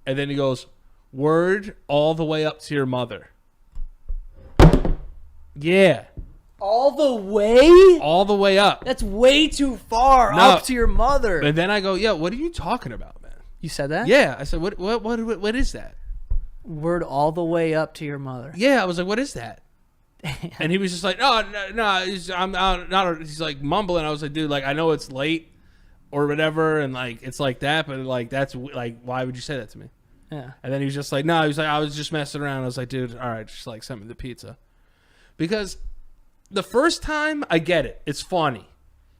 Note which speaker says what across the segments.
Speaker 1: And then he goes, word all the way up to your mother. Yeah.
Speaker 2: All the way?
Speaker 1: All the way up.
Speaker 2: That's way too far up to your mother.
Speaker 1: And then I go, yeah, what are you talking about, man?
Speaker 2: You said that?
Speaker 1: Yeah. I said, what is that?
Speaker 2: Word all the way up to your mother.
Speaker 1: Yeah. I was like, what is that? And he was just like, no. I'm out. Not. He's like mumbling. I was like, dude, like I know it's late or whatever, and like it's like that, but like that's like, why would you say that to me?
Speaker 2: Yeah.
Speaker 1: And then he was just like, no. He was like, I was just messing around. I was like, dude, all right, just like send me the pizza, because the first time I get it, it's funny.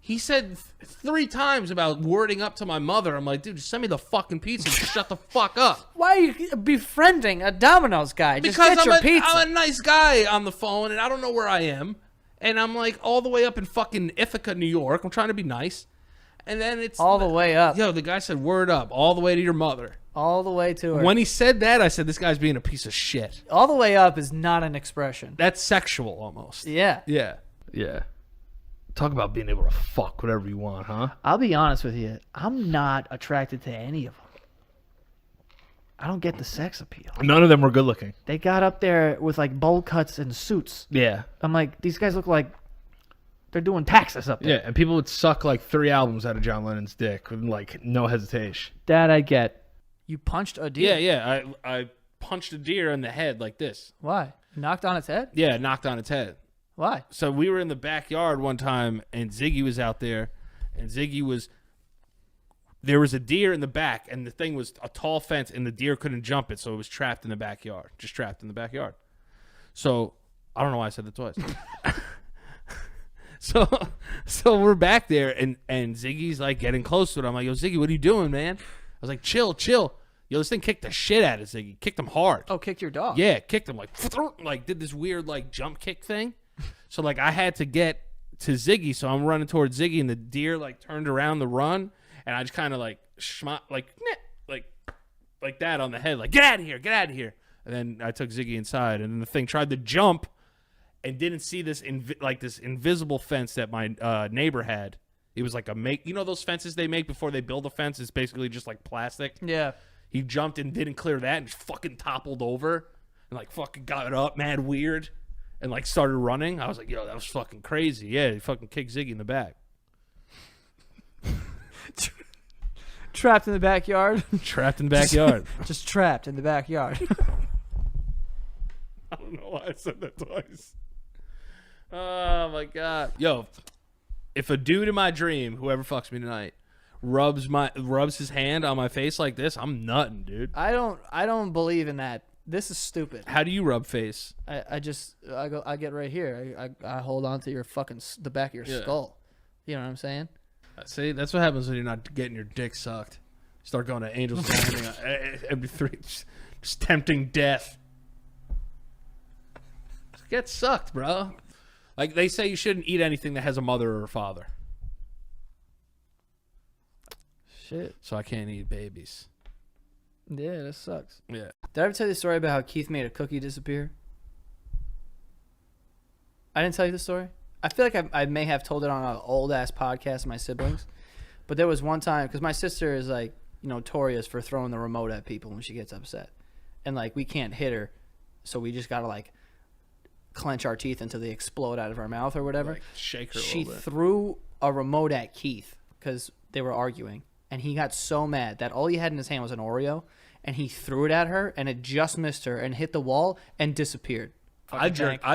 Speaker 1: He said 3 times about wording up to my mother. I'm like, dude, just send me the fucking pizza. Just shut the fuck up.
Speaker 2: Why are you befriending a Domino's guy? Just
Speaker 1: Because
Speaker 2: get your pizza.
Speaker 1: I'm a nice guy on the phone, and I don't know where I am. And I'm like all the way up in fucking Ithaca, New York. I'm trying to be nice. And then it's...
Speaker 2: all the way up.
Speaker 1: Yo, the guy said word up, all the way to your mother.
Speaker 2: All the way to her.
Speaker 1: When he said that, I said, this guy's being a piece of shit.
Speaker 2: All the way up is not an expression.
Speaker 1: That's sexual almost.
Speaker 2: Yeah.
Speaker 1: Yeah. Yeah. Talk about being able to fuck whatever you want, huh?
Speaker 2: I'll be honest with you. I'm not attracted to any of them. I don't get the sex appeal.
Speaker 1: None of them were good looking.
Speaker 2: They got up there with like bowl cuts and suits.
Speaker 1: Yeah.
Speaker 2: I'm like, these guys look like they're doing taxes up there.
Speaker 1: Yeah, and people would suck like 3 albums out of John Lennon's dick with like no hesitation.
Speaker 2: That I get. You punched a deer?
Speaker 1: Yeah. I punched a deer in the head like this.
Speaker 2: Why? Knocked on its head?
Speaker 1: Yeah, knocked on its head.
Speaker 2: Why?
Speaker 1: So we were in the backyard one time, and Ziggy was out there, and there was a deer in the back, and the thing was a tall fence, and the deer couldn't jump it, so it was trapped in the backyard, just trapped in the backyard. So I don't know why I said that twice. So we're back there, and Ziggy's like getting close to it. I'm like, yo, Ziggy, what are you doing, man? I was like, chill. Yo, this thing kicked the shit out of Ziggy. Kicked him hard.
Speaker 2: Oh, kicked your dog?
Speaker 1: Yeah, kicked him like did this weird like jump kick thing. So like I had to get to Ziggy, so I'm running towards Ziggy, and the deer like turned around the run, and I just kind of like like that on the head, like get out of here. And then I took Ziggy inside, and then the thing tried to jump, and didn't see this this invisible fence that my neighbor had. It was like those fences they make before they build a fence. It's basically just like plastic.
Speaker 2: Yeah.
Speaker 1: He jumped and didn't clear that, and just fucking toppled over, and like fucking got it up, mad weird. And like started running. I was like, yo, that was fucking crazy. Yeah, he fucking kicked Ziggy in the back.
Speaker 2: Trapped in the backyard?
Speaker 1: Trapped in the backyard.
Speaker 2: Just trapped in the backyard.
Speaker 1: I don't know why I said that twice. Oh my God. Yo, if a dude in my dream, whoever fucks me tonight, rubs his hand on my face like this, I'm nutting, dude.
Speaker 2: I don't believe in that. This is stupid.
Speaker 1: How do you rub face?
Speaker 2: I get right here. I hold on to your the back of your skull. You know what I'm saying?
Speaker 1: See, that's what happens when you're not getting your dick sucked. You start going to Angels MP3, just tempting death. Just get sucked, bro. Like they say, you shouldn't eat anything that has a mother or a father.
Speaker 2: Shit.
Speaker 1: So I can't eat babies.
Speaker 2: Yeah, that sucks.
Speaker 1: Yeah.
Speaker 2: Did I ever tell you the story about how Keith made a cookie disappear? I didn't tell you the story? I feel like I may have told it on an old-ass podcast of my siblings. But there was one time, because my sister is, like, notorious for throwing the remote at people when she gets upset. And, like, we can't hit her, so we just got to, like, clench our teeth until they explode out of our mouth or whatever.
Speaker 1: Like, shake her
Speaker 2: She
Speaker 1: a little bit.
Speaker 2: threw a remote at Keith because they were arguing. And he got so mad that all he had in his hand was an Oreo, and he threw it at her, and it just missed her and hit the wall and disappeared.
Speaker 1: I'd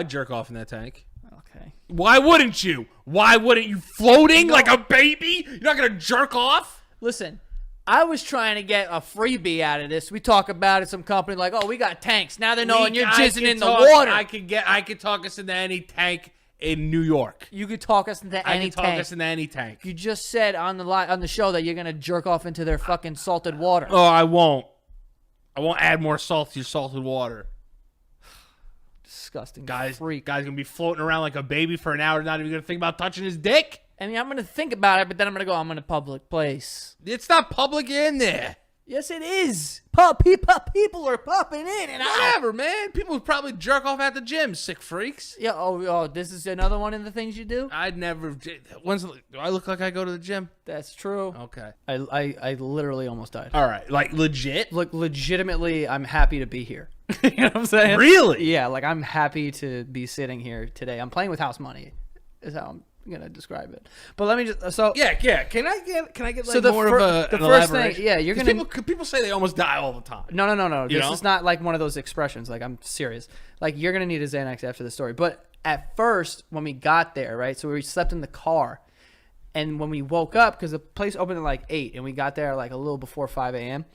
Speaker 1: jerk off in that tank.
Speaker 2: Okay.
Speaker 1: Why wouldn't you? Why wouldn't you? Floating like a baby? You're not gonna jerk off?
Speaker 2: Listen, I was trying to get a freebie out of this. We talk about it, some company like, oh, we got tanks. Now they're knowing you're jizzing in the water.
Speaker 1: I could talk us into any tank in New York.
Speaker 2: You could talk us into any tank.
Speaker 1: I can talk us into any tank.
Speaker 2: You just said on the show that you're gonna jerk off into their fucking salted water.
Speaker 1: Oh, I won't. I won't add more salt to your salted water.
Speaker 2: Disgusting
Speaker 1: freak. Guy's gonna be floating around like a baby for an hour, not even gonna think about touching his dick.
Speaker 2: I mean, I'm gonna think about it, but then I'm gonna go. I'm in a public place.
Speaker 1: It's not public in there.
Speaker 2: Yes, it is. People are popping in and out.
Speaker 1: Whatever, man. People would probably jerk off at the gym, sick freaks.
Speaker 2: Yeah. Oh, this is another one of the things you do.
Speaker 1: I'd never. Do I look like I go to the gym?
Speaker 2: That's true.
Speaker 1: Okay.
Speaker 2: I literally almost died.
Speaker 1: All right. Like, legit?
Speaker 2: Look, legitimately, I'm happy to be here. You know what I'm saying?
Speaker 1: Really?
Speaker 2: Yeah. Like, I'm happy to be sitting here today. I'm playing with house money. Is how I'm gonna describe it. But let me just
Speaker 1: Yeah. Can I get like
Speaker 2: so the
Speaker 1: more of
Speaker 2: the
Speaker 1: an
Speaker 2: first
Speaker 1: elaboration?
Speaker 2: thing, yeah, you're gonna
Speaker 1: people say they almost die all the time.
Speaker 2: No.
Speaker 1: You
Speaker 2: This
Speaker 1: know?
Speaker 2: is not like one of those expressions. Like, I'm serious. Like, you're gonna need a Xanax after the story. But at first, when we got there, right? So we slept in the car, and when we woke up, because the place opened at like 8, and we got there like a little before 5 a.m.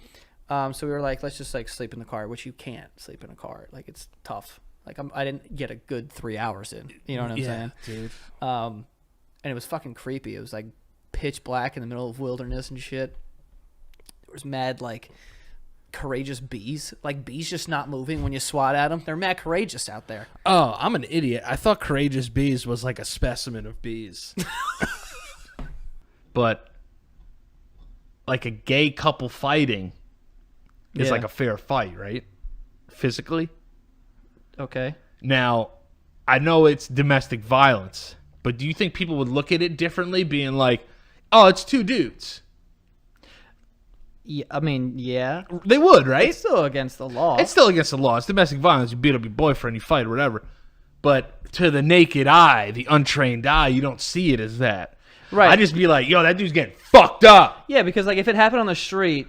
Speaker 2: So we were like, let's just like sleep in the car, which you can't sleep in a car. Like, it's tough. Like, I didn't get a good 3 hours in. You know what I'm saying?
Speaker 1: Dude.
Speaker 2: And it was fucking creepy. It was like pitch black in the middle of wilderness and shit. There was mad like courageous bees. Like, bees just not moving when you swat at them. They're mad courageous out there.
Speaker 1: Oh, I'm an idiot. I thought courageous bees was like a specimen of bees.
Speaker 3: But like a gay couple fighting is
Speaker 2: Yeah.
Speaker 3: like a fair fight, right? Physically.
Speaker 2: Okay.
Speaker 3: Now, I know it's domestic violence, but do you think people would look at it differently, being like, oh, it's two dudes?
Speaker 2: Yeah, I mean, yeah.
Speaker 3: They would, right?
Speaker 2: It's still against the law.
Speaker 3: It's still against the law. It's domestic violence. You beat up your boyfriend, you fight, whatever. But to the naked eye, the untrained eye, you don't see it as that.
Speaker 2: Right.
Speaker 3: I just be like, yo, that dude's getting fucked up.
Speaker 2: Yeah, because like if it happened on the street,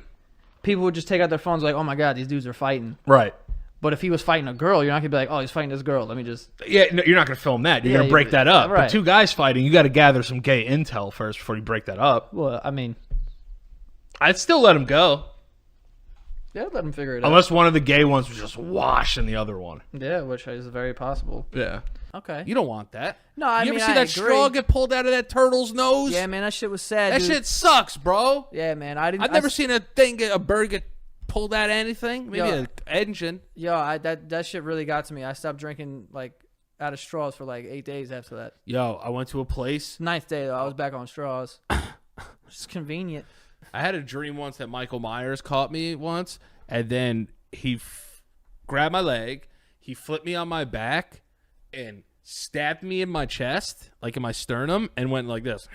Speaker 2: people would just take out their phones like, oh my God, these dudes are fighting.
Speaker 3: Right.
Speaker 2: But if he was fighting a girl, you're not going to be like, oh, he's fighting this girl. Let me just...
Speaker 3: Yeah, no, you're not going to film that. You're
Speaker 2: Yeah,
Speaker 3: going to break that up.
Speaker 2: right.
Speaker 3: But two guys fighting, you got to gather some gay intel first before you break that up.
Speaker 2: Well, I mean...
Speaker 3: I'd still let him go.
Speaker 2: Yeah, let him figure it out.
Speaker 3: Unless one of the gay ones was just washing the other one.
Speaker 2: Yeah, which is very possible.
Speaker 3: Yeah.
Speaker 2: Okay.
Speaker 1: You don't want that.
Speaker 2: No, I
Speaker 1: you
Speaker 2: mean,
Speaker 1: ever see
Speaker 2: I
Speaker 1: that
Speaker 2: agree.
Speaker 1: straw get pulled out of that turtle's nose?
Speaker 2: Yeah, man, that shit was sad,
Speaker 1: that
Speaker 2: dude.
Speaker 1: shit sucks, bro.
Speaker 2: Yeah, man, I didn't...
Speaker 1: I've never seen a bird get pulled out of anything. Maybe
Speaker 2: Yo.
Speaker 1: an engine.
Speaker 2: Yo, that shit really got to me. I stopped drinking, like, out of straws for, like, 8 days after that.
Speaker 1: Yo, I went to a place.
Speaker 2: 9th day, though, I was back on straws. It's convenient.
Speaker 1: I had a dream once that Michael Myers caught me once, and then he grabbed my leg, he flipped me on my back, and stabbed me in my chest, like in my sternum, and went like this.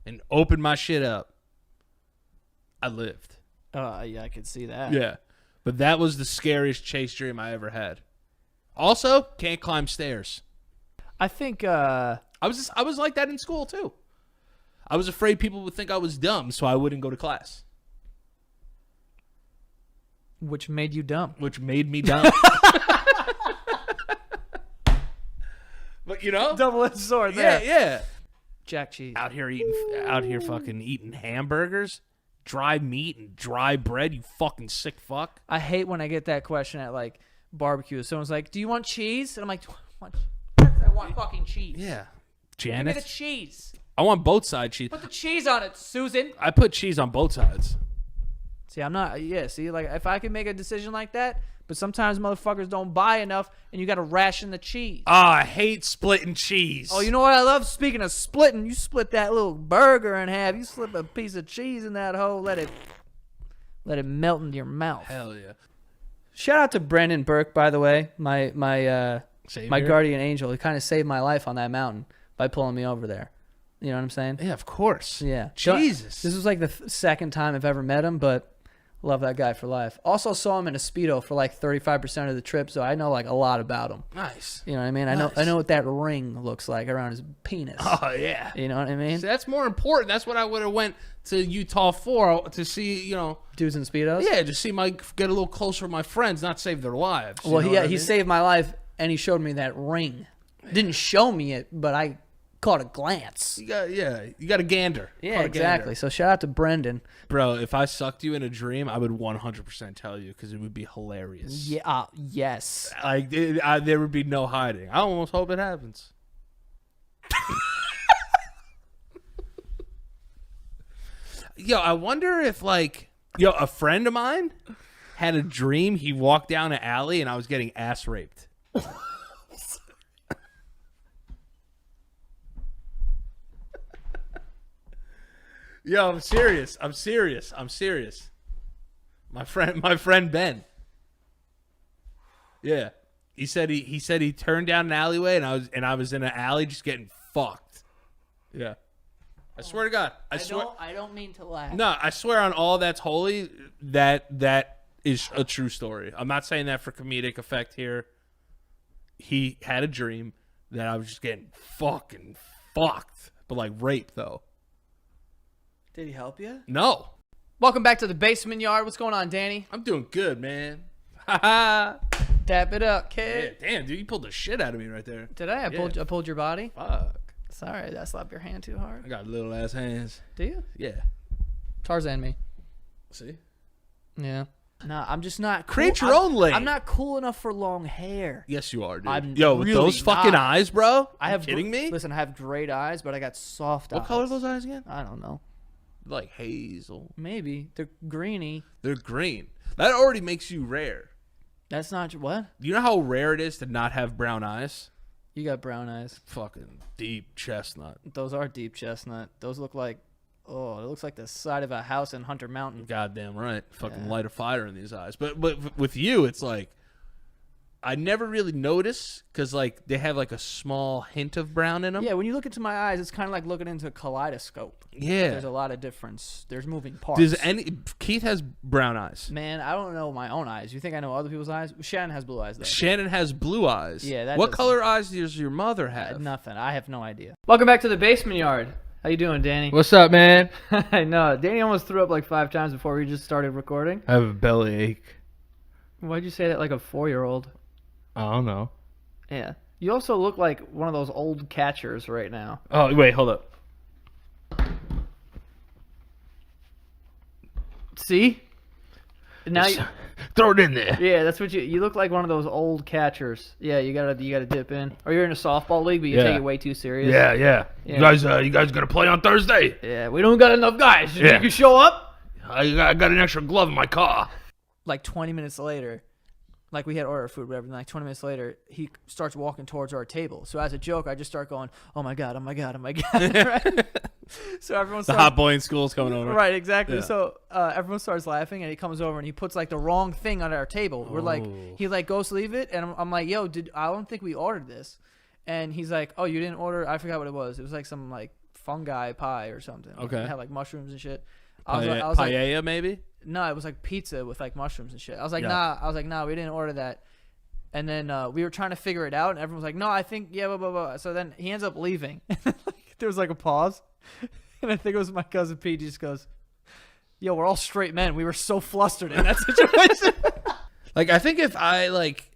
Speaker 1: And opened my shit up. I lived.
Speaker 2: Yeah, I could see that.
Speaker 1: Yeah. But that was the scariest chase dream I ever had. Also, can't climb stairs.
Speaker 2: I think,
Speaker 1: I was like that in school too. I was afraid people would think I was dumb, so I wouldn't go to class.
Speaker 2: which made you dumb.
Speaker 1: Which made me dumb. But you know?
Speaker 2: Double-edged sword
Speaker 1: Yeah,
Speaker 2: there.
Speaker 1: yeah.
Speaker 2: Jack cheese.
Speaker 1: Out here fucking eating hamburgers, dry meat and dry bread, you fucking sick fuck.
Speaker 2: I hate when I get that question at, like, barbecues. Someone's like, do you want cheese? And I'm like, I want fucking cheese.
Speaker 1: Yeah.
Speaker 2: Give me the
Speaker 1: Janet.
Speaker 2: cheese.
Speaker 1: I want both side cheese.
Speaker 2: Put the cheese on it, Susan.
Speaker 1: I put cheese on both sides.
Speaker 2: See, I'm not. Yeah, see, like, if I can make a decision like that, but sometimes motherfuckers don't buy enough, and you got to ration the cheese.
Speaker 1: I hate splitting cheese.
Speaker 2: Oh, you know what I love? Speaking of splitting, you split that little burger in half. You slip a piece of cheese in that hole. Let it melt into your mouth.
Speaker 1: Hell yeah.
Speaker 2: Shout out to Brendan Burke, by the way, my
Speaker 1: Savior?
Speaker 2: guardian angel. He kind of saved my life on that mountain by pulling me over there. You know what I'm saying?
Speaker 1: Yeah, of course.
Speaker 2: Yeah.
Speaker 1: Jesus.
Speaker 2: This was like the second time I've ever met him, but love that guy for life. Also saw him in a Speedo for like 35% of the trip, so I know like a lot about him.
Speaker 1: Nice.
Speaker 2: You know what I mean?
Speaker 1: Nice.
Speaker 2: I know what that ring looks like around his penis.
Speaker 1: Oh, yeah.
Speaker 2: You know what I mean?
Speaker 1: See, that's more important. That's what I would have went to Utah for, to see, you know.
Speaker 2: Dudes in Speedos?
Speaker 1: Yeah, just see get a little closer with my friends, not save their lives. You
Speaker 2: Well,
Speaker 1: know what I
Speaker 2: he
Speaker 1: mean?
Speaker 2: saved my life, and he showed me that ring. Didn't show me it, but I caught a glance.
Speaker 1: You got a gander.
Speaker 2: Yeah,
Speaker 1: Caught a
Speaker 2: exactly.
Speaker 1: gander.
Speaker 2: So shout out to Brendan.
Speaker 1: Bro, if I sucked you in a dream, I would 100% tell you because it would be hilarious.
Speaker 2: Yeah, yes.
Speaker 1: Like, there would be no hiding. I almost hope it happens. Yo, I wonder if, like, a friend of mine had a dream. He walked down an alley and I was getting ass raped. Yo, I'm serious. My friend Ben. Yeah. He said he turned down an alleyway and I was in an alley just getting fucked. Yeah. I swear to God. I
Speaker 2: don't mean to laugh.
Speaker 1: No, I swear on all that's holy that is a true story. I'm not saying that for comedic effect here. He had a dream that I was just getting fucking fucked. But like rape though.
Speaker 2: Did he help you?
Speaker 1: No.
Speaker 2: Welcome back to the basement yard. What's going on, Danny?
Speaker 1: I'm doing good, man. Ha
Speaker 2: Dap it up,
Speaker 1: Yeah,
Speaker 2: kid.
Speaker 1: damn, dude, you pulled the shit out of me right there.
Speaker 2: Did I? I pulled your body.
Speaker 1: Fuck.
Speaker 2: Sorry, did I slap your hand too hard?
Speaker 1: I got little ass hands.
Speaker 2: Do you?
Speaker 1: Yeah.
Speaker 2: Tarzan me.
Speaker 1: See?
Speaker 2: Yeah. Nah, I'm just not cool.
Speaker 1: Create your own lane.
Speaker 2: I'm not cool enough for long hair.
Speaker 1: Yes, you are, dude.
Speaker 2: I'm
Speaker 1: Yo, with
Speaker 2: really
Speaker 1: those fucking
Speaker 2: not.
Speaker 1: eyes, bro.
Speaker 2: I have
Speaker 1: kidding me?
Speaker 2: Listen, I have great eyes, but I got soft eyes.
Speaker 1: What color are those eyes again?
Speaker 2: I don't know.
Speaker 1: Like hazel.
Speaker 2: Maybe they're greeny.
Speaker 1: They're green. That already makes you rare.
Speaker 2: That's not what?
Speaker 1: You know how rare it is to not have brown eyes?
Speaker 2: You got brown eyes.
Speaker 1: Fucking deep chestnut.
Speaker 2: Those are deep chestnut. Those look like, it looks like the side of a house in Hunter Mountain.
Speaker 1: Goddamn right. Fucking
Speaker 2: Yeah.
Speaker 1: light a fire in these eyes. But with you, it's like I never really notice because like they have like a small hint of brown in them.
Speaker 2: Yeah, when you look into my eyes, it's kind of like looking into a kaleidoscope.
Speaker 1: Yeah.
Speaker 2: There's a lot of difference. There's moving parts.
Speaker 1: Keith has brown eyes.
Speaker 2: Man, I don't know my own eyes. You think I know other people's eyes? Shannon has blue eyes, though.
Speaker 1: Shannon has blue eyes.
Speaker 2: Yeah, that
Speaker 1: What
Speaker 2: doesn't-
Speaker 1: color eyes does your mother have?
Speaker 2: Nothing. I have no idea. Welcome back to the basement yard. How you doing, Danny?
Speaker 3: What's up, man?
Speaker 2: I know. Danny almost threw up like 5 times before we just started recording.
Speaker 3: I have a belly ache.
Speaker 2: Why'd you say that like a 4-year-old?
Speaker 3: I don't know.
Speaker 2: Yeah. You also look like one of those old catchers right now.
Speaker 3: Oh, wait, hold up.
Speaker 2: See? Now you,
Speaker 3: Throw it in there.
Speaker 2: yeah, that's what you look like one of those old catchers. Yeah, you gotta dip in. Or you're in a softball league, but you
Speaker 3: Yeah.
Speaker 2: take it way too serious.
Speaker 3: Yeah.
Speaker 2: Yeah.
Speaker 3: You guys gonna play on Thursday?
Speaker 2: Yeah, we don't got enough guys.
Speaker 3: Yeah.
Speaker 2: You can show up.
Speaker 3: I got an extra glove in my car.
Speaker 2: Like 20 minutes later, like we had ordered food, whatever. And like 20 minutes later, he starts walking towards our table. So as a joke, I just start going, "Oh my god, oh my god, oh my god!" Right? So everyone
Speaker 1: The
Speaker 2: starts,
Speaker 1: hot boy in school is coming over.
Speaker 2: right, exactly.
Speaker 1: Yeah.
Speaker 2: So everyone starts laughing, and he comes over and he puts like the wrong thing on our table. We're like, he like goes to leave it, and I'm like, "Yo, I don't think we ordered this." And he's like, "Oh, you didn't order?" I forgot what it was. It was like some like fungi pie or something.
Speaker 1: Okay.
Speaker 2: It had like mushrooms and shit.
Speaker 1: Paella,
Speaker 2: like,
Speaker 1: paella, maybe?
Speaker 2: no, it was like pizza with like mushrooms and shit. I was like,
Speaker 1: Yeah.
Speaker 2: nah, we didn't order that. And then we were trying to figure it out, and everyone was like, no, I think, yeah, blah, blah, blah. So then he ends up leaving. There was like a pause, and I think it was my cousin Pete. He just goes, yo, we're all straight men. We were so flustered in that situation.
Speaker 1: Like, I think if I, like...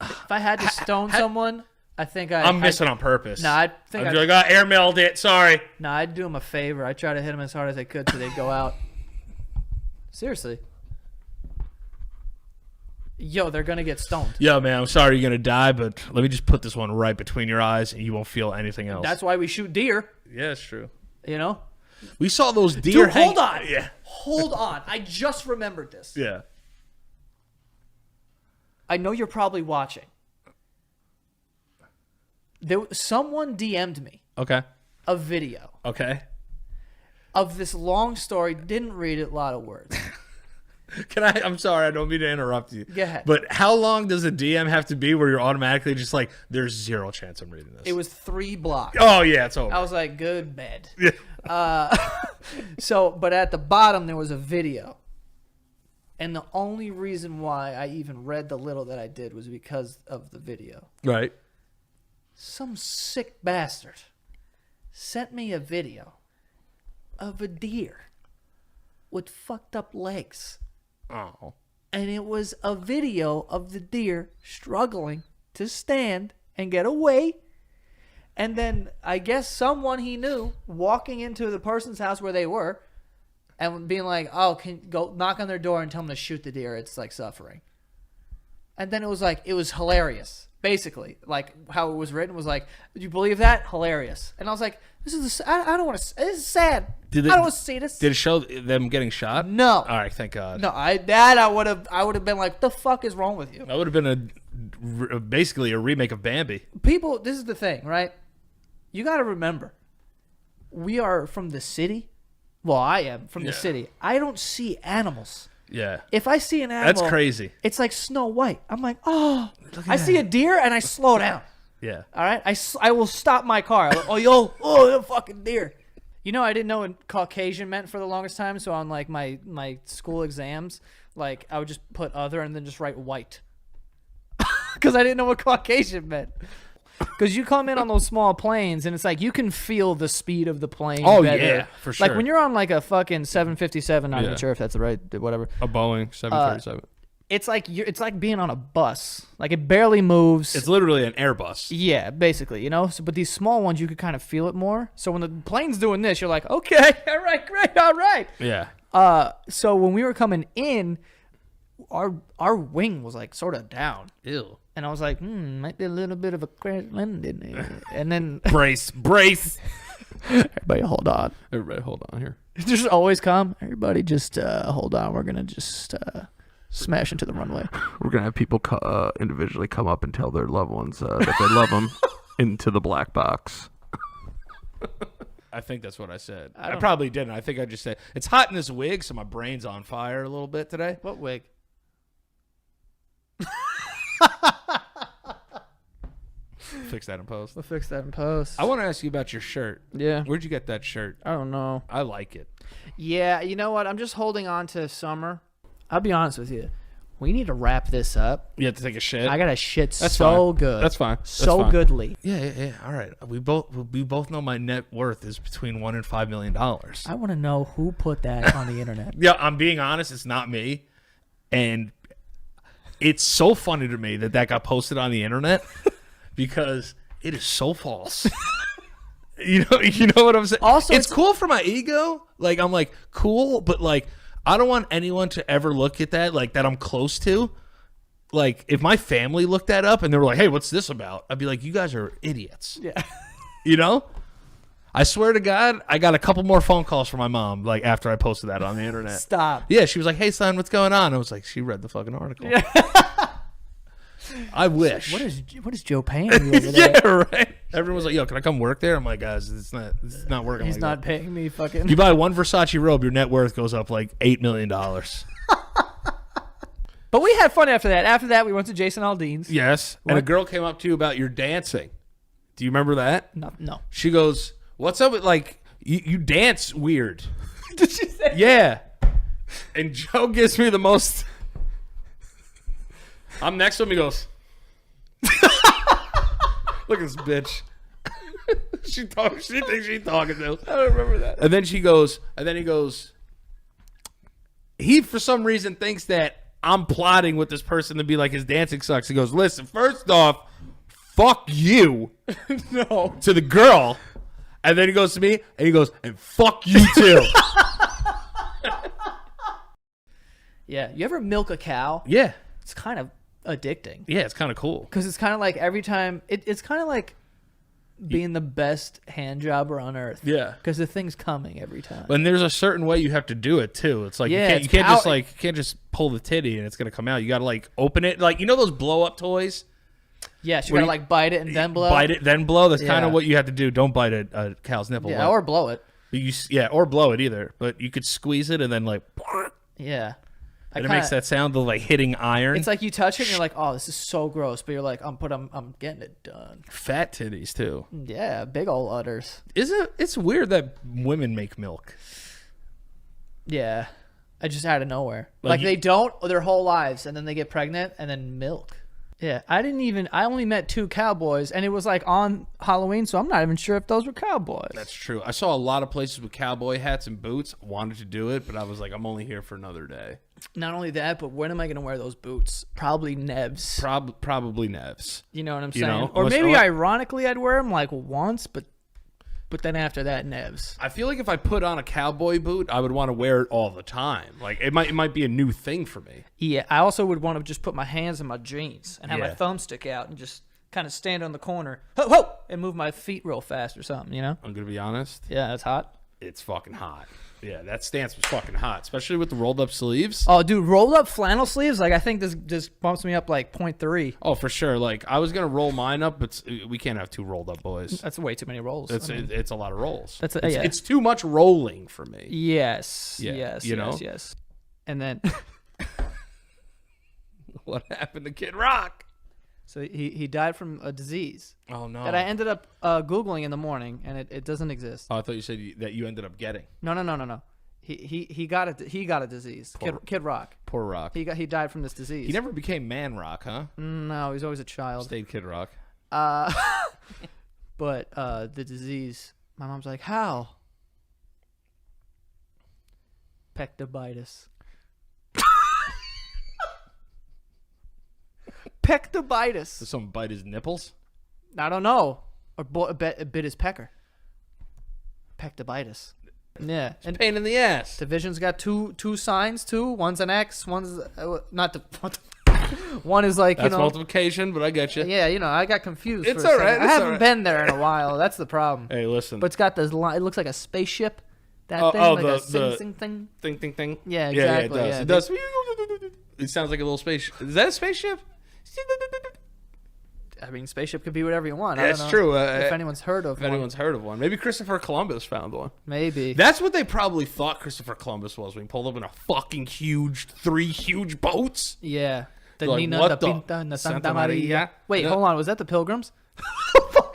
Speaker 2: If I had to stone someone, I think
Speaker 1: I'm missing on purpose.
Speaker 2: Nah, I think
Speaker 1: I'd be like, airmailed it, sorry.
Speaker 2: Nah, I'd do them a favor. I'd try to hit them as hard as I could so they'd go out. Seriously. Yo, they're going to get stoned.
Speaker 1: Yo, man, I'm sorry you're going to die, but let me just put this one right between your eyes and you won't feel anything else.
Speaker 2: That's why we shoot deer,
Speaker 1: Yeah, it's true.
Speaker 2: you know?
Speaker 1: We saw those deer
Speaker 2: Dude, hold on.
Speaker 1: Yeah.
Speaker 2: Hold on. I just remembered this.
Speaker 1: Yeah.
Speaker 2: I know you're probably watching. Someone DM'd me
Speaker 1: Okay.
Speaker 2: a video
Speaker 1: Okay.
Speaker 2: of this long story. Didn't read it, a lot of words.
Speaker 1: I'm sorry, I don't mean to interrupt you.
Speaker 2: Go ahead.
Speaker 1: But how long does a DM have to be where you're automatically just like, there's zero chance I'm reading this?
Speaker 2: It was 3 blocks.
Speaker 1: Oh, yeah, it's over.
Speaker 2: I was like, good bed.
Speaker 1: Yeah.
Speaker 2: But at the bottom, there was a video. And the only reason why I even read the little that I did was because of the video.
Speaker 1: Right.
Speaker 2: Some sick bastard sent me a video of a deer with fucked up legs.
Speaker 1: Oh.
Speaker 2: And it was a video of the deer struggling to stand and get away. And then I guess someone he knew walking into the person's house where they were and being like, oh, can go knock on their door and tell them to shoot the deer. It's like suffering. And then it was hilarious. Basically, like how it was written was like, did you believe that? Hilarious. And I was like, I don't want to, this is sad. I don't want to see this.
Speaker 1: Did it show them getting shot?
Speaker 2: No.
Speaker 1: All right, thank God.
Speaker 2: No, I would have been like, the fuck is wrong with you?
Speaker 1: That would have been basically a remake of Bambi.
Speaker 2: People, this is the thing, right? You got to remember, we are from the city. Well, I am from the
Speaker 1: Yeah.
Speaker 2: city. I don't see animals.
Speaker 1: Yeah.
Speaker 2: If I see an animal,
Speaker 1: That's crazy.
Speaker 2: It's like Snow White. I'm like, oh. I see a deer and I slow down.
Speaker 1: Yeah.
Speaker 2: All right, I will stop my car. I'm like, oh, fucking deer. You know, I didn't know what Caucasian meant for the longest time. So on like my school exams, like I would just put other and then just write white, because I didn't know what Caucasian meant. Because you come in on those small planes and it's like you can feel the speed of the plane.
Speaker 1: Oh,
Speaker 2: better.
Speaker 1: yeah, for sure.
Speaker 2: Like when you're on like a fucking 757, not even
Speaker 1: Yeah.
Speaker 2: sure if that's the right, whatever.
Speaker 1: A Boeing 737.
Speaker 2: It's like it's like being on a bus. Like it barely moves.
Speaker 1: It's literally an Airbus.
Speaker 2: Yeah, basically, you know. So, but these small ones, you could kind of feel it more. So when the plane's doing this, you're like, okay, all right, great, all right.
Speaker 1: Yeah.
Speaker 2: So when we were coming in, our wing was like sort of down,
Speaker 1: Ew.
Speaker 2: and I was like, might be a little bit of a crash landing there. And then
Speaker 1: Brace.
Speaker 2: everybody, hold on.
Speaker 1: Everybody, hold on here.
Speaker 2: Just always calm. Everybody, just hold on. We're gonna just smash into the runway.
Speaker 4: We're gonna have people individually come up and tell their loved ones that they love them into the black box.
Speaker 1: I think that's what I said. I
Speaker 2: don't-
Speaker 1: probably didn't. I think I just said, it's hot in this wig, so my brain's on fire a little bit today.
Speaker 2: What wig?
Speaker 1: Fix that in post.
Speaker 2: We'll fix that in post.
Speaker 1: I want to ask you about your shirt.
Speaker 2: Yeah.
Speaker 1: Where'd you get that shirt?
Speaker 2: I don't know.
Speaker 1: I like it.
Speaker 2: Yeah, you know what? I'm just holding on to summer. I'll be honest with you. We need to wrap this up.
Speaker 1: You have to take a shit?
Speaker 2: I got a shit
Speaker 1: That's
Speaker 2: so
Speaker 1: fine.
Speaker 2: good.
Speaker 1: That's fine. That's
Speaker 2: So
Speaker 1: fine.
Speaker 2: goodly.
Speaker 1: Yeah. All right. We both know my net worth is between $1 and $5 million.
Speaker 2: I want to know who put that on the internet.
Speaker 1: Yeah, I'm being honest. It's not me, and it's so funny to me that got posted on the internet because it is so false. You know what I'm saying?
Speaker 2: Also,
Speaker 1: it's
Speaker 2: it's-
Speaker 1: cool for my ego. Like I'm like cool, but like I don't want anyone to ever look at that like that I'm close to. Like if my family looked that up and they were like, "Hey, what's this about?" I'd be like, "You guys are idiots."
Speaker 2: Yeah.
Speaker 1: You know? I swear to God, I got a couple more phone calls from my mom like after I posted that on the internet.
Speaker 2: Stop.
Speaker 1: Yeah, she was like, "Hey, son, what's going on?" I was like, "She read the fucking article." I wish.
Speaker 2: What is Joe paying you over there?
Speaker 1: Yeah, right. Everyone was like, "Yo, can I come work there?" I'm like, "Guys, it's not working."
Speaker 2: He's
Speaker 1: like
Speaker 2: not
Speaker 1: that.
Speaker 2: paying me fucking.
Speaker 1: You buy one Versace robe, your net worth goes up like $8 million.
Speaker 2: But we had fun after that. After that, we went to Jason Aldean's.
Speaker 1: Yes. And a girl came up to you about your dancing. Do you remember that?
Speaker 2: No.
Speaker 1: She goes, "What's up with like you dance weird?"
Speaker 2: Did she say?
Speaker 1: Yeah. And Joe gives me the most. I'm next to him. He goes, "Look at this bitch." She thinks she's talking to.
Speaker 2: I don't remember that.
Speaker 1: And then he goes. He for some reason thinks that I'm plotting with this person to be like his dancing sucks. He goes, "Listen, first off, fuck you."
Speaker 2: No.
Speaker 1: To the girl. And then he goes to me and he goes, "And fuck you too."
Speaker 2: Yeah. You ever milk a cow?
Speaker 1: Yeah.
Speaker 2: It's kind of addicting.
Speaker 1: Yeah, it's kind of cool.
Speaker 2: Because it's kind of like every time, it's kind of like being the best hand jobber on earth.
Speaker 1: Yeah.
Speaker 2: Because the thing's coming every time.
Speaker 1: And there's a certain way you have to do it too. It's like
Speaker 2: Yeah,
Speaker 1: you can't just pull the titty and it's gonna come out. You gotta like open it, like you know those blow up toys.
Speaker 2: Yes, you
Speaker 1: where
Speaker 2: gotta like bite it and then blow.
Speaker 1: Bite it, then blow. That's kind
Speaker 2: Yeah.
Speaker 1: of what you have to do. Don't bite a cow's nipple.
Speaker 2: Yeah, or blow it.
Speaker 1: Or blow it either. But you could squeeze it and then like,
Speaker 2: Yeah.
Speaker 1: and it makes that sound of like hitting iron.
Speaker 2: It's like you touch it and you're like, oh, this is so gross. But you're like, I'm getting it done.
Speaker 1: fat titties too.
Speaker 2: Yeah, big old udders.
Speaker 1: It's weird that women make milk.
Speaker 2: Yeah. I just out of nowhere.
Speaker 1: Like
Speaker 2: Like
Speaker 1: you-
Speaker 2: they don't their whole lives and then they get pregnant and then milk. Yeah. I only met 2 cowboys and it was like on Halloween, so I'm not even sure if those were cowboys.
Speaker 1: That's true. I saw a lot of places with cowboy hats and boots. I wanted to do it, but I was like, I'm only here for another day.
Speaker 2: Not only that, but when am I going to wear those boots? Probably Nevs.
Speaker 1: Probably Nevs.
Speaker 2: You know what I'm
Speaker 1: You
Speaker 2: saying?
Speaker 1: know,
Speaker 2: or
Speaker 1: unless-
Speaker 2: maybe ironically I'd wear them like once, but then after that, Nevs.
Speaker 1: I feel like if I put on a cowboy boot, I would want to wear it all the time. Like it might be a new thing for me.
Speaker 2: Yeah, I also would want to just put my hands in my jeans and have my
Speaker 1: Yeah.
Speaker 2: thumb stick out and just kind of stand on the corner, ho, ho, and move my feet real fast or something, you know?
Speaker 1: I'm gonna be honest.
Speaker 2: Yeah, that's hot.
Speaker 1: It's fucking hot. Yeah, that stance was fucking hot, especially with the rolled up sleeves.
Speaker 2: Oh, dude, rolled up flannel sleeves. Like I think this just bumps me up like 0.3.
Speaker 1: Oh, for sure. Like I was gonna roll mine up, but we can't have 2 rolled up boys.
Speaker 2: That's way too many rolls.
Speaker 1: It's a lot of rolls.
Speaker 2: Yeah.
Speaker 1: It's too much rolling for me.
Speaker 2: Yes.
Speaker 1: Yeah,
Speaker 2: Yes.
Speaker 1: you
Speaker 2: yes.
Speaker 1: know?
Speaker 2: Yes. And then,
Speaker 1: What happened to Kid Rock?
Speaker 2: so he died from a disease
Speaker 1: Oh no.
Speaker 2: that I ended up Googling in the morning, and it doesn't exist.
Speaker 1: Oh, I thought you said that you ended up getting.
Speaker 2: No. He got a disease. Kid Rock.
Speaker 1: Poor Rock.
Speaker 2: He died from this disease.
Speaker 1: He never became Man Rock, huh?
Speaker 2: No, he's always a child.
Speaker 1: Stayed Kid Rock.
Speaker 2: But the disease, my mom's like, how? Pectobitis. Pectobitis.
Speaker 1: Did someone bite his nipples?
Speaker 2: I don't know. Or bit his pecker. Pectobitis. Yeah. And
Speaker 1: Pain in the ass.
Speaker 2: division's got two signs too. One's an X. One's not the. One is like,
Speaker 1: That's
Speaker 2: you know.
Speaker 1: multiplication, but I get you.
Speaker 2: Yeah, you know, I got confused.
Speaker 1: It's
Speaker 2: for a
Speaker 1: all right,
Speaker 2: second. I
Speaker 1: it's all
Speaker 2: haven't
Speaker 1: right.
Speaker 2: been there in a while. That's the problem.
Speaker 1: Hey, listen.
Speaker 2: But it's got this line. It looks like a spaceship. That
Speaker 1: Oh,
Speaker 2: thing,
Speaker 1: oh,
Speaker 2: like
Speaker 1: the-
Speaker 2: a sing thing.
Speaker 1: Thing.
Speaker 2: Yeah,
Speaker 1: Yeah,
Speaker 2: exactly.
Speaker 1: it does. It does. It sounds like a little spaceship. Is that a spaceship?
Speaker 2: I mean, spaceship could be whatever you want. I
Speaker 1: That's
Speaker 2: don't know
Speaker 1: true.
Speaker 2: if anyone's heard of
Speaker 1: If
Speaker 2: one.
Speaker 1: anyone's heard of one. Maybe Christopher Columbus found one.
Speaker 2: Maybe.
Speaker 1: That's what they probably thought Christopher Columbus was when he pulled up in a fucking 3 huge boats.
Speaker 2: Yeah. The
Speaker 1: Like,
Speaker 2: Nina,
Speaker 1: what
Speaker 2: the
Speaker 1: the-
Speaker 2: Pinta, and the
Speaker 1: Santa
Speaker 2: Santa Maria.
Speaker 1: Maria?
Speaker 2: Wait,
Speaker 1: No.
Speaker 2: hold on. Was that the Pilgrims?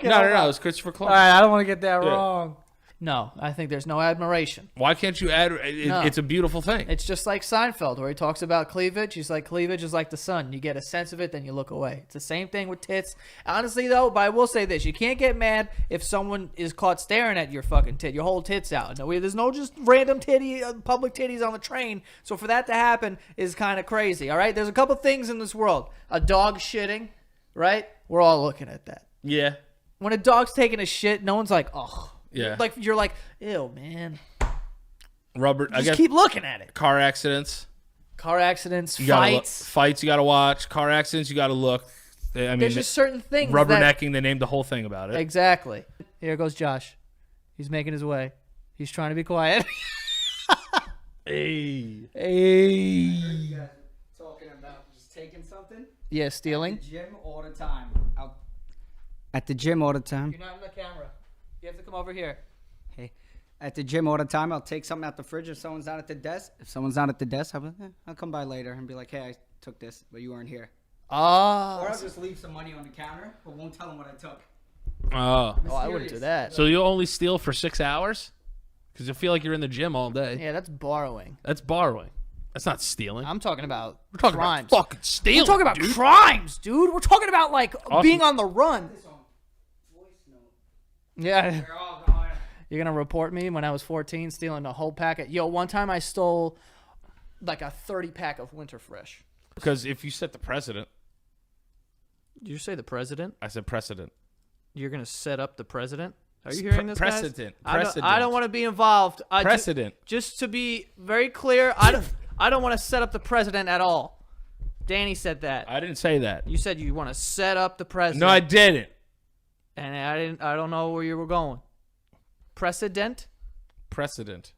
Speaker 1: No, it was Christopher
Speaker 2: All
Speaker 1: Columbus.
Speaker 2: right, I don't want to get that
Speaker 1: Yeah.
Speaker 2: wrong. No, I think there's no admiration.
Speaker 1: Why can't you add?
Speaker 2: No.
Speaker 1: It's a beautiful thing.
Speaker 2: It's just like Seinfeld, where he talks about cleavage. He's like, cleavage is like the sun. You get a sense of it, then you look away. It's the same thing with tits. Honestly, though, but I will say this. You can't get mad if someone is caught staring at your fucking tit, your whole tits out. No, there's no just random public titties on the train. So for that to happen is kind of crazy, all right? There's a couple things in this world. A dog shitting, right? We're all looking at that.
Speaker 1: Yeah.
Speaker 2: When a dog's taking a shit, no one's like, oh.
Speaker 1: Yeah.
Speaker 2: Like, you're like, ew, man.
Speaker 1: Rubber. I
Speaker 2: Just
Speaker 1: guess
Speaker 2: keep looking at it.
Speaker 1: car accidents.
Speaker 2: Car accidents,
Speaker 1: You gotta
Speaker 2: fights.
Speaker 1: fights. You gotta watch. Car accidents. You gotta look. I mean,
Speaker 2: There's just certain things.
Speaker 1: rubbernecking. They named the whole thing about it.
Speaker 2: Exactly. Here goes Josh. He's making his way. He's trying to be quiet.
Speaker 1: Hey.
Speaker 2: Hey.
Speaker 5: Talking about just taking something.
Speaker 2: Yeah, stealing.
Speaker 5: Gym all the time. At the gym all the time.
Speaker 2: You're not in the camera. You have to come over here.
Speaker 5: Hey, at the gym all the time. I'll take something out the fridge if someone's not at the desk. If someone's not at the desk, I'll come by later and be like, hey, I took this, but you weren't here. Or
Speaker 2: Oh.
Speaker 5: I'll just leave some money on the counter, but won't tell them what I took.
Speaker 1: Oh.
Speaker 2: Oh, I wouldn't do that.
Speaker 1: So you'll only steal for 6 hours? Because you feel like you're in the gym all day.
Speaker 2: Yeah, that's borrowing.
Speaker 1: That's borrowing. That's not stealing.
Speaker 2: I'm talking about
Speaker 1: We're talking
Speaker 2: crimes.
Speaker 1: about fucking stealing.
Speaker 2: We're talking about
Speaker 1: dude.
Speaker 2: crimes, dude. We're talking about like
Speaker 1: Awesome.
Speaker 2: being on the run.
Speaker 5: Voice note.
Speaker 2: Yeah.
Speaker 5: They're all going.
Speaker 2: You're gonna report me when I was 14 stealing a whole packet. Yo, one time I stole like a 30 pack of Winter Fresh.
Speaker 1: Because if you set the precedent,
Speaker 2: Did you say the president?
Speaker 1: I said precedent.
Speaker 2: You're gonna set up the president? Are you hearing this, guys?
Speaker 1: Precedent.
Speaker 2: I don't want to be involved.
Speaker 1: Precedent.
Speaker 2: Just to be very clear, I don't want to set up the president at all. Danny said that.
Speaker 1: I didn't say that.
Speaker 2: You said you want to set up the president.
Speaker 1: No, I didn't.
Speaker 2: And I didn't. I don't know where you were going. Precedent?
Speaker 1: Precedent.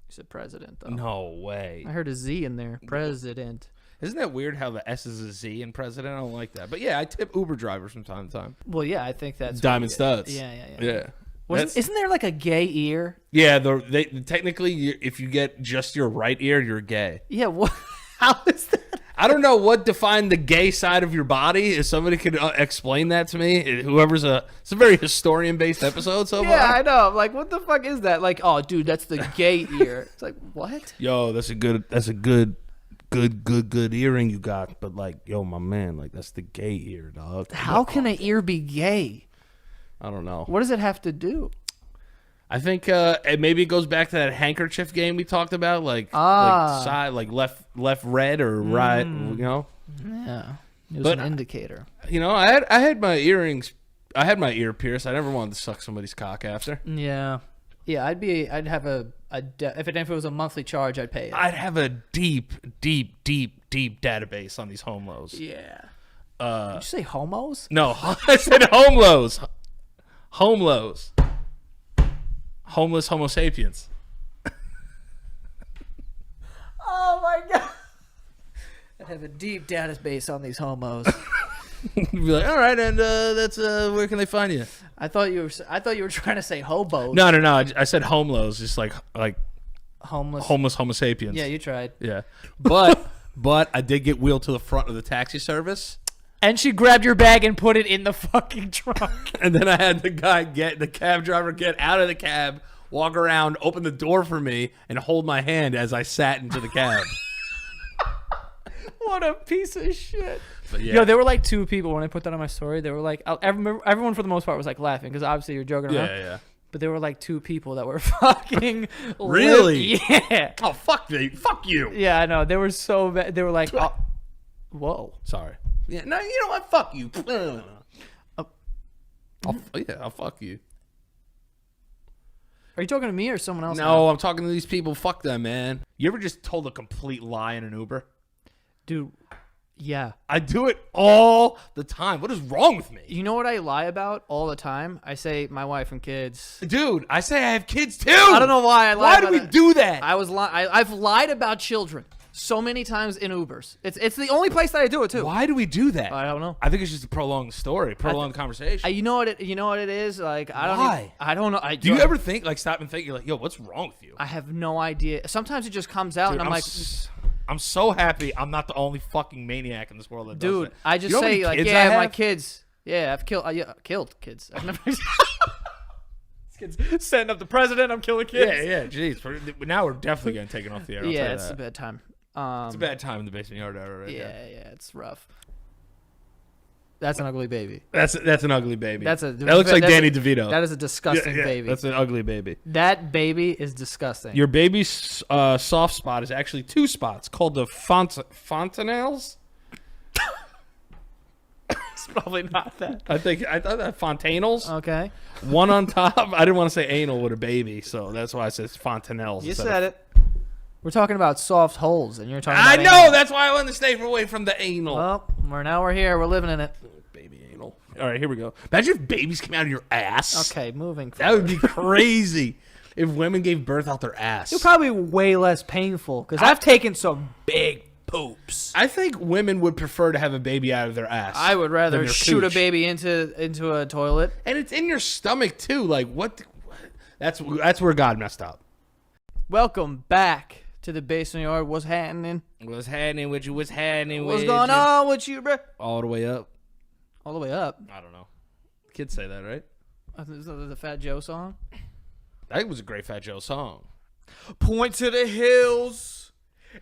Speaker 2: You said president though.
Speaker 1: No way.
Speaker 2: I heard a Z in there. President.
Speaker 1: Isn't that weird how the S is a Z in president? I don't like that. But yeah, I tip Uber drivers from time to time.
Speaker 2: Well, yeah, I think that's
Speaker 1: Diamond studs.
Speaker 2: Yeah.
Speaker 1: Yeah.
Speaker 2: Isn't there like a gay ear?
Speaker 1: Yeah, they technically, if you get just your right ear, you're gay.
Speaker 2: Yeah. What? How is that?
Speaker 1: I don't know what defined the gay side of your body. If somebody could explain that to me, whoever's it's a very historian-based episode so
Speaker 2: Yeah,
Speaker 1: far.
Speaker 2: I know. I'm like, what the fuck is that? Like, oh, dude, that's the gay ear. It's like, what?
Speaker 1: Yo, that's a good earring you got. But like, yo, my man, like that's the gay ear, dog.
Speaker 2: How can an ear be gay?
Speaker 1: I don't know.
Speaker 2: What does it have to do?
Speaker 1: I think maybe it goes back to that handkerchief game we talked about, like side, like left red or right, you know.
Speaker 2: Yeah, it was
Speaker 1: But
Speaker 2: an indicator.
Speaker 1: You know, I had my earrings, I had my ear pierced. I never wanted to suck somebody's cock after.
Speaker 2: Yeah, yeah. I'd have if it was a monthly charge, I'd pay it.
Speaker 1: I'd have a deep database on these home lows.
Speaker 2: Yeah. Did you say homos?
Speaker 1: No, I said home lows. Home lows. Homeless Homo sapiens.
Speaker 2: have a deep database on these homos.
Speaker 1: Be like, all right, and that's where can they find you?
Speaker 2: I thought you were trying to say hobos.
Speaker 1: No. I said homelos, just like
Speaker 2: Homeless.
Speaker 1: homeless Homo sapiens.
Speaker 2: Yeah, you tried.
Speaker 1: Yeah. But I did get wheeled to the front of the taxi service.
Speaker 2: And she grabbed your bag and put it in the fucking trunk.
Speaker 1: And then I had the cab driver get out of the cab, walk around, open the door for me, and hold my hand as I sat into the cab.
Speaker 2: What a piece of shit.
Speaker 1: But yeah.
Speaker 2: Yo, there were like two people when I put that on my story. They were like, everyone for the most part was like laughing because obviously you're joking around.
Speaker 1: Yeah.
Speaker 2: But there were like two people that were fucking
Speaker 1: Really?
Speaker 2: Yeah.
Speaker 1: Oh, fuck you.
Speaker 2: Yeah, I know. They were so bad. They were like, oh, whoa.
Speaker 1: Sorry. Yeah, no, you know what? Fuck you. I'll fuck you.
Speaker 2: Are you talking to me or someone else?
Speaker 1: No, I'm talking to these people. Fuck them, man. You ever just told a complete lie in an Uber?
Speaker 2: Dude, yeah.
Speaker 1: I do it all the time. What is wrong with me?
Speaker 2: You know what I lie about all the time? I say my wife and kids.
Speaker 1: Dude, I say I have kids too.
Speaker 2: I don't know why I lie
Speaker 1: Why do
Speaker 2: about
Speaker 1: we
Speaker 2: that.
Speaker 1: do that?
Speaker 2: I've lied about children so many times in Ubers. It's the only place that I do it too.
Speaker 1: Why do we do that?
Speaker 2: I don't know.
Speaker 1: I think it's just to prolong the story, prolong the conversation.
Speaker 2: You know what it is? Like I don't
Speaker 1: Why?
Speaker 2: I don't know.
Speaker 1: Do you ever think, like, stop and think, you're like, yo, what's wrong with you?
Speaker 2: I have no idea. Sometimes it just comes out
Speaker 1: Dude,
Speaker 2: and I'm like,
Speaker 1: I'm so happy I'm not the only fucking maniac in this world that does
Speaker 2: dude,
Speaker 1: that.
Speaker 2: I just
Speaker 1: You know how
Speaker 2: say
Speaker 1: many
Speaker 2: like,
Speaker 1: kids I
Speaker 2: yeah, my
Speaker 1: have?
Speaker 2: kids. Yeah, I've killed kids. I've never kids setting up the president. I'm killing kids.
Speaker 1: Yeah, jeez. Now we're definitely getting taken off the air. I'll tell
Speaker 2: Yeah,
Speaker 1: you
Speaker 2: it's
Speaker 1: that.
Speaker 2: a bad time.
Speaker 1: It's a bad time in the basement yard hour right
Speaker 2: Yeah,
Speaker 1: now.
Speaker 2: yeah, it's rough. That's an ugly baby.
Speaker 1: That's an ugly baby.
Speaker 2: That
Speaker 1: looks like Danny DeVito.
Speaker 2: That is a disgusting baby.
Speaker 1: That's an ugly baby.
Speaker 2: That baby is disgusting.
Speaker 1: Your baby's soft spot is actually two spots called the fontanelles.
Speaker 2: It's probably not that.
Speaker 1: I thought that fontanelles.
Speaker 2: Okay.
Speaker 1: One on top. I didn't want to say anal with a baby, so that's why I said fontanelles.
Speaker 2: You said it. We're talking about soft holes, and you're talking
Speaker 1: I
Speaker 2: about
Speaker 1: know.
Speaker 2: anal.
Speaker 1: That's why I wanted to stay away from the anal.
Speaker 2: Well, we're here. We're living in it.
Speaker 1: Baby anal. All right, here we go. Imagine if babies came out of your ass.
Speaker 2: Okay, moving
Speaker 1: That would be crazy if women gave birth out their ass.
Speaker 2: It's probably way less painful because I've taken some big poops.
Speaker 1: I think women would prefer to have a baby out of their ass.
Speaker 2: I would rather
Speaker 1: than their
Speaker 2: shoot a
Speaker 1: cooch.
Speaker 2: baby into a toilet.
Speaker 1: And it's in your stomach too. Like what? That's where God messed up.
Speaker 2: Welcome back to the basement yard. What's happening?
Speaker 1: What's happening with you? What's happening with
Speaker 2: What's
Speaker 1: you?
Speaker 2: going on with you, bro?
Speaker 1: All the way up.
Speaker 2: All the way up.
Speaker 1: I don't know. Kids say that, right?
Speaker 2: Is that the Fat Joe song?
Speaker 1: I think it was a great Fat Joe song.
Speaker 2: Point to the hills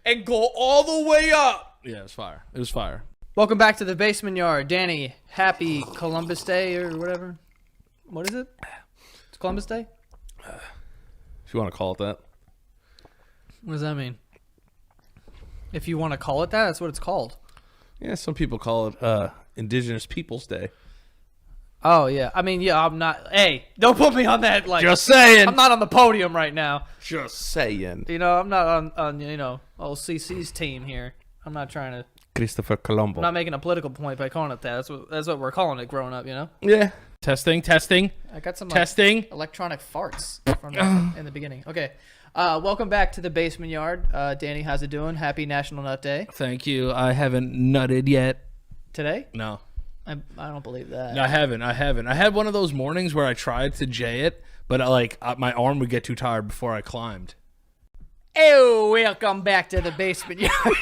Speaker 2: and go all the way up.
Speaker 1: Yeah, it was fire. It was fire.
Speaker 2: Welcome back to the basement yard. Danny, happy Columbus Day or whatever. What is it? It's Columbus Day?
Speaker 1: If you want to call it that.
Speaker 2: What does that mean? If you want to call it that, that's what it's called.
Speaker 1: Yeah, some people call it Indigenous Peoples Day.
Speaker 2: Oh, yeah. I mean, yeah, I'm not... Hey, don't put me on that, like...
Speaker 1: Just saying.
Speaker 2: I'm not on the podium right now.
Speaker 1: Just saying.
Speaker 2: You know, I'm not on old CC's team here. I'm not trying to...
Speaker 1: Christopher Colombo.
Speaker 2: I'm not making a political point by calling it that. That's what we're calling it growing up, you know?
Speaker 1: Yeah. Testing.
Speaker 2: I got some
Speaker 1: Testing.
Speaker 2: electronic farts from in the beginning. Okay. Welcome back to the basement yard. Danny, how's it doing? Happy National Nut Day.
Speaker 1: Thank you. I haven't nutted yet.
Speaker 2: Today?
Speaker 1: No.
Speaker 2: I don't believe that.
Speaker 1: I haven't. I had one of those mornings where I tried to J it, but my arm would get too tired before I climbed.
Speaker 2: Oh, welcome back to the basement yard.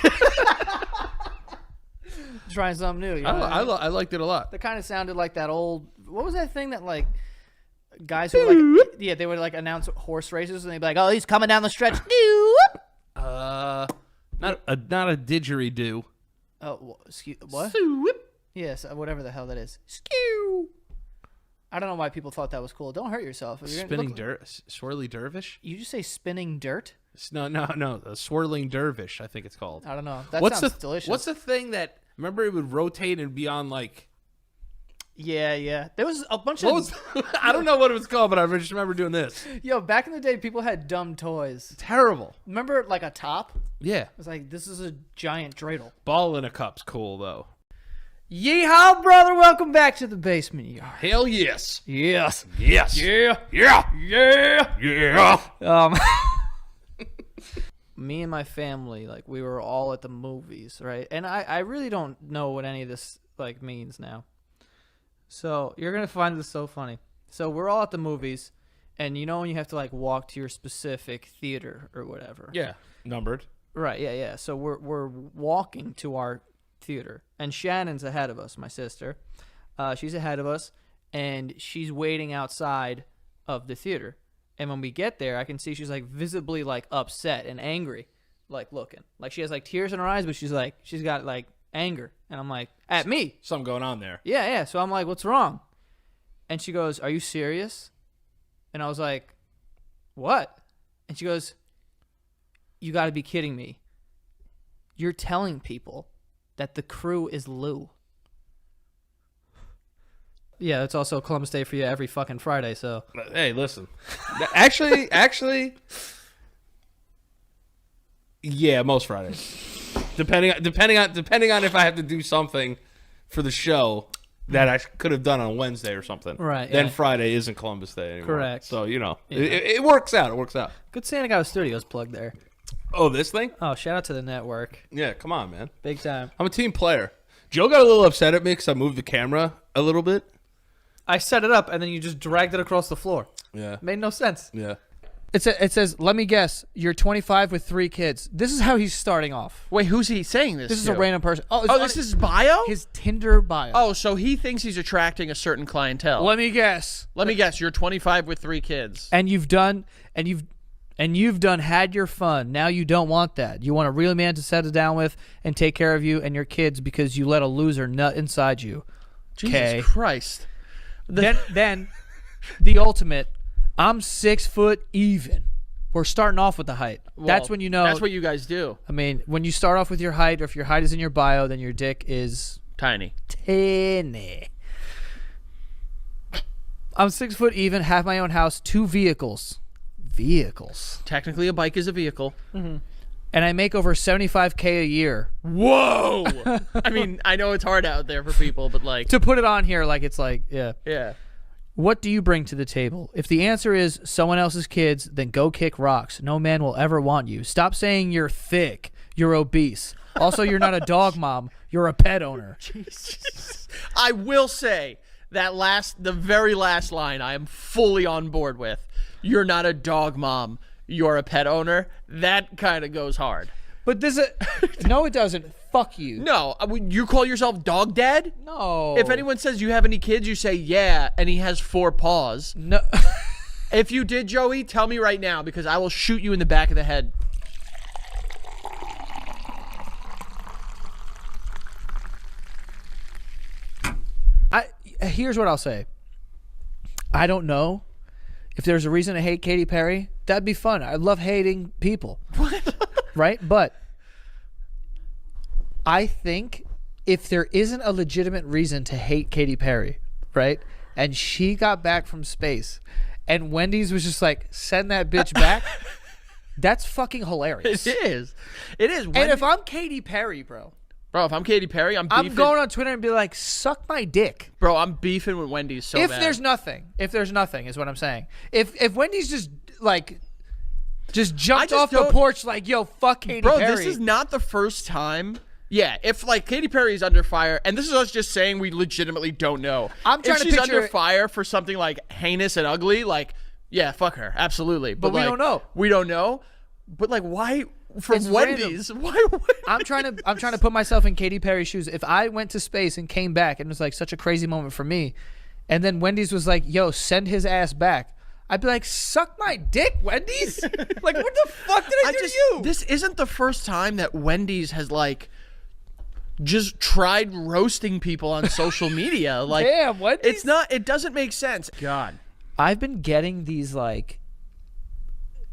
Speaker 2: Trying something new. You know?
Speaker 1: I liked it a lot.
Speaker 2: That kind of sounded like that old... What was that thing that, like, guys who, like... Yeah, they would, like, announce horse races, and they'd be like, oh, he's coming down the stretch.
Speaker 1: Not a didgeridoo.
Speaker 2: Oh, excuse... What? Yes, whatever the hell that is. Skew. I don't know why people thought that was cool. Don't hurt yourself.
Speaker 1: Spinning dirt, swirly dervish.
Speaker 2: You just say spinning dirt?
Speaker 1: No, a swirling dervish. I think it's called.
Speaker 2: I don't know. That sounds delicious.
Speaker 1: What's the thing that? Remember, it would rotate and be on like.
Speaker 2: Yeah. There was a bunch
Speaker 1: What
Speaker 2: of.
Speaker 1: was, I don't know what it was called, but I just remember doing this.
Speaker 2: Yo, back in the day, people had dumb toys.
Speaker 1: Terrible.
Speaker 2: Remember, like a top?
Speaker 1: Yeah.
Speaker 2: It was like, this is a giant dreidel.
Speaker 1: Ball in a cup's cool though.
Speaker 2: Yeehaw, brother! Welcome back to the basement yard.
Speaker 1: Hell yes.
Speaker 2: Yes.
Speaker 1: Yes.
Speaker 2: Yeah.
Speaker 1: Yeah.
Speaker 2: Yeah.
Speaker 1: Yeah.
Speaker 2: me and my family, like, we were all at the movies, right? And I really don't know what any of this, like, means now. So you're going to find this so funny. So we're all at the movies, and you know when you have to, like, walk to your specific theater or whatever.
Speaker 1: Yeah, numbered.
Speaker 2: Right, yeah. So we're walking to our theater, and Shannon's ahead of us, my sister. She's ahead of us, and she's waiting outside of the theater. And when we get there, I can see she's, like, visibly, like, upset and angry, like, looking. Like, she has, like, tears in her eyes, but she's got, like, anger. And I'm like, at me.
Speaker 1: Something going on there.
Speaker 2: Yeah. So I'm like, what's wrong? And she goes, are you serious? And I was like, what? And she goes, you got to be kidding me. You're telling people that the crew is Lou. Yeah, it's also Columbus Day for you every fucking Friday, so.
Speaker 1: Hey, listen. Actually, yeah, most Fridays. Depending on if I have to do something for the show that I could have done on Wednesday or something.
Speaker 2: Right.
Speaker 1: Then
Speaker 2: yeah.
Speaker 1: Friday isn't Columbus Day anymore.
Speaker 2: Correct.
Speaker 1: So, you know,
Speaker 2: Yeah.
Speaker 1: it works out. It works out.
Speaker 2: Good Santagatostudios plug there.
Speaker 1: Oh, this thing?
Speaker 2: Oh, shout out to the network.
Speaker 1: Yeah, come on, man.
Speaker 2: Big time.
Speaker 1: I'm a team player. Joe got a little upset at me because I moved the camera a little bit.
Speaker 2: I set it up, and then you just dragged it across the floor.
Speaker 1: Yeah.
Speaker 2: Made no sense.
Speaker 1: Yeah.
Speaker 2: It says, let me guess, you're 25 with 3 kids. This is how he's starting off.
Speaker 6: Wait, who's he saying this
Speaker 2: This is
Speaker 6: to?
Speaker 2: a random person. Oh,
Speaker 6: Oh, this is his bio?
Speaker 2: his Tinder bio.
Speaker 6: Oh, so he thinks he's attracting a certain clientele.
Speaker 2: Let me guess.
Speaker 6: Let me guess, you're 25 with 3 kids.
Speaker 2: And you've done had your fun. Now you don't want that. You want a real man to settle down with and take care of you and your kids because you let a loser nut inside you.
Speaker 6: Jesus Christ.
Speaker 2: Then the ultimate. I'm 6 foot even. We're starting off with the height. That's
Speaker 6: Well,
Speaker 2: when you know.
Speaker 6: That's what you guys do.
Speaker 2: I mean, when you start off with your height, or if your height is in your bio, then your dick is
Speaker 6: Tiny.
Speaker 2: tiny. I'm 6 foot even, have my own house, 2 vehicles.
Speaker 6: Technically, a bike is a vehicle.
Speaker 2: And I make over $75K a year.
Speaker 6: Whoa! I mean, I know it's hard out there for people, but like,
Speaker 2: To put it on here, like it's like, yeah.
Speaker 6: yeah.
Speaker 2: What do you bring to the table? If the answer is someone else's kids, then go kick rocks. No man will ever want you. Stop saying you're thick. You're obese. Also, you're not a dog mom. You're a pet owner.
Speaker 6: I will say that the very last line, I am fully on board with. You're not a dog mom. You're a pet owner. That kind of goes hard.
Speaker 2: But no, it doesn't. Fuck you.
Speaker 6: No, you call yourself dog dad?
Speaker 2: No.
Speaker 6: If anyone says you have any kids, you say yeah, and he has 4 paws.
Speaker 2: No.
Speaker 6: If you did, Joey, tell me right now because I will shoot you in the back of the head.
Speaker 2: Here's what I'll say. I don't know if there's a reason to hate Katy Perry. That'd be fun. I love hating people. Right? But I think if there isn't a legitimate reason to hate Katy Perry, right? And she got back from space and Wendy's was just like, send that bitch back. That's fucking hilarious.
Speaker 6: It is. It is.
Speaker 2: And if I'm Katy Perry, bro,
Speaker 6: if I'm Katy Perry, I'm beefing.
Speaker 2: I'm going on Twitter and be like, suck my dick.
Speaker 6: Bro, I'm beefing with Wendy's so bad.
Speaker 2: If there's nothing is what I'm saying. If Wendy's just jumped off the porch like, yo, fuck Katy Perry.
Speaker 6: Bro, this is not the first time. Yeah, if like Katy Perry is under fire, and this is us just saying we legitimately don't know.
Speaker 2: I'm trying
Speaker 6: if
Speaker 2: to
Speaker 6: she's
Speaker 2: picture
Speaker 6: under fire for something like heinous and ugly, like, yeah, fuck her, absolutely.
Speaker 2: But we
Speaker 6: like,
Speaker 2: don't know.
Speaker 6: We don't know. But like, why from
Speaker 2: It's
Speaker 6: Wendy's? Why?
Speaker 2: I'm trying to put myself in Katy Perry's shoes. If I went to space and came back and it was like such a crazy moment for me, and then Wendy's was like, yo, send his ass back, I'd be like, suck my dick, Wendy's. Like, what the fuck did I do to you?
Speaker 6: This isn't the first time that Wendy's has like just tried roasting people on social media. Like,
Speaker 2: damn, Wendy's.
Speaker 6: it's not. It doesn't make sense. God,
Speaker 2: I've been getting these like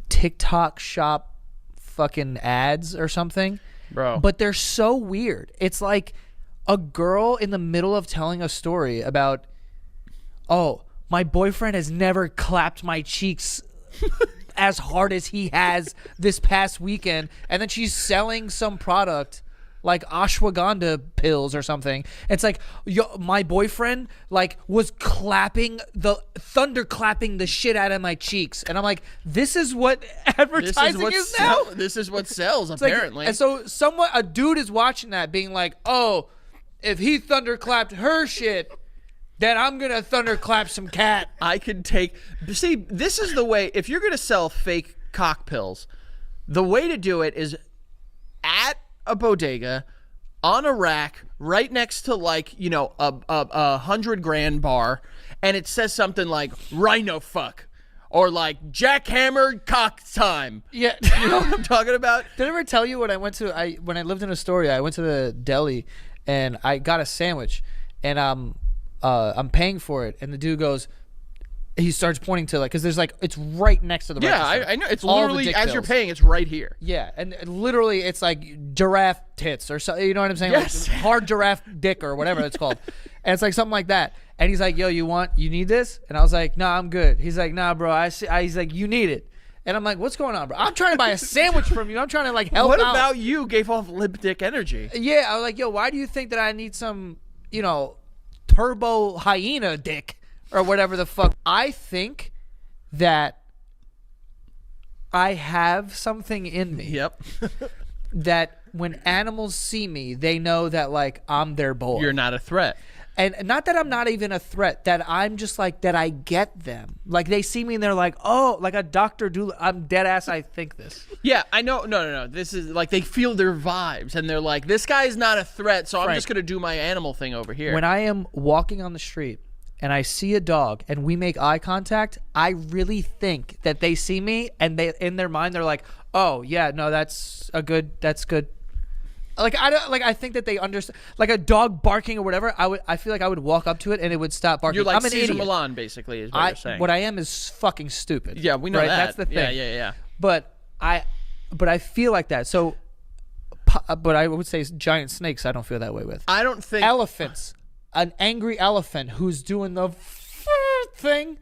Speaker 2: TikTok shop fucking ads or something,
Speaker 6: bro.
Speaker 2: but they're so weird. It's like a girl in the middle of telling a story about, oh, my boyfriend has never clapped my cheeks as hard as he has this past weekend, and then she's selling some product like ashwagandha pills or something. It's like my boyfriend like was thunderclapping the shit out of my cheeks, and I'm like, this is what advertising is now.
Speaker 6: This is what sells,
Speaker 2: It's like-
Speaker 6: apparently.
Speaker 2: and so a dude is watching that, being like, oh, if he thunderclapped her shit, then I'm gonna thunderclap some cat.
Speaker 6: I could take. See, this is the way. If you're gonna sell fake cock pills, the way to do it is at a bodega, on a rack, right next to like a 100-grand bar, and it says something like "Rhino fuck" or like "Jackhammer cock time."
Speaker 2: Yeah.
Speaker 6: You know what I'm talking about?
Speaker 2: Did I ever tell you when I went to when I lived in Astoria, I went to the deli and I got a sandwich, and I'm paying for it, and the dude goes, he starts pointing to like, because there's like, it's right next to the
Speaker 6: Yeah,
Speaker 2: register.
Speaker 6: I know. It's
Speaker 2: All the
Speaker 6: literally
Speaker 2: dick
Speaker 6: as you're
Speaker 2: pills.
Speaker 6: paying, it's right here.
Speaker 2: Yeah, and literally it's like giraffe tits or so, you know what I'm saying?
Speaker 6: Yes.
Speaker 2: Like hard giraffe dick or whatever it's called. And it's like something like that. And he's like, yo, you need this? And I was like, nah, I'm good. He's like, nah, bro. He's like, you need it. And I'm like, what's going on, bro? I'm trying to buy a sandwich from you. I'm trying to like help
Speaker 6: What
Speaker 2: out.
Speaker 6: about you? Gave off limp dick energy.
Speaker 2: Yeah, I was like, yo, why do you think that I need some, turbo hyena dick or whatever the fuck? I think that I have something in me
Speaker 6: Yep.
Speaker 2: that when animals see me, they know that like I'm their boy.
Speaker 6: You're not a threat.
Speaker 2: And not that I'm not even a threat, that I'm just like, that I get them. Like they see me and they're like, oh, like a Dr. Doolittle. I'm dead ass, I think this.
Speaker 6: Yeah, I know. No. This is like they feel their vibes and they're like, this guy is not a threat, so I'm
Speaker 2: Frank,
Speaker 6: just going to do my animal thing over here.
Speaker 2: When I am walking on the street and I see a dog and we make eye contact, I really think that they see me and they, in their mind, they're like, oh, yeah, no, that's good. Like I think that they understand. Like a dog barking or whatever, I feel like I would walk up to it and it would stop barking.
Speaker 6: You're like
Speaker 2: I'm an
Speaker 6: Caesar
Speaker 2: idiot.
Speaker 6: Milan, basically, is what you're saying.
Speaker 2: What I am is fucking stupid.
Speaker 6: Yeah, we know
Speaker 2: right?
Speaker 6: that.
Speaker 2: That's the thing.
Speaker 6: Yeah.
Speaker 2: But I feel like that. So, but I would say giant snakes, I don't feel that way with.
Speaker 6: I don't think
Speaker 2: Elephants, an angry elephant who's doing the thing.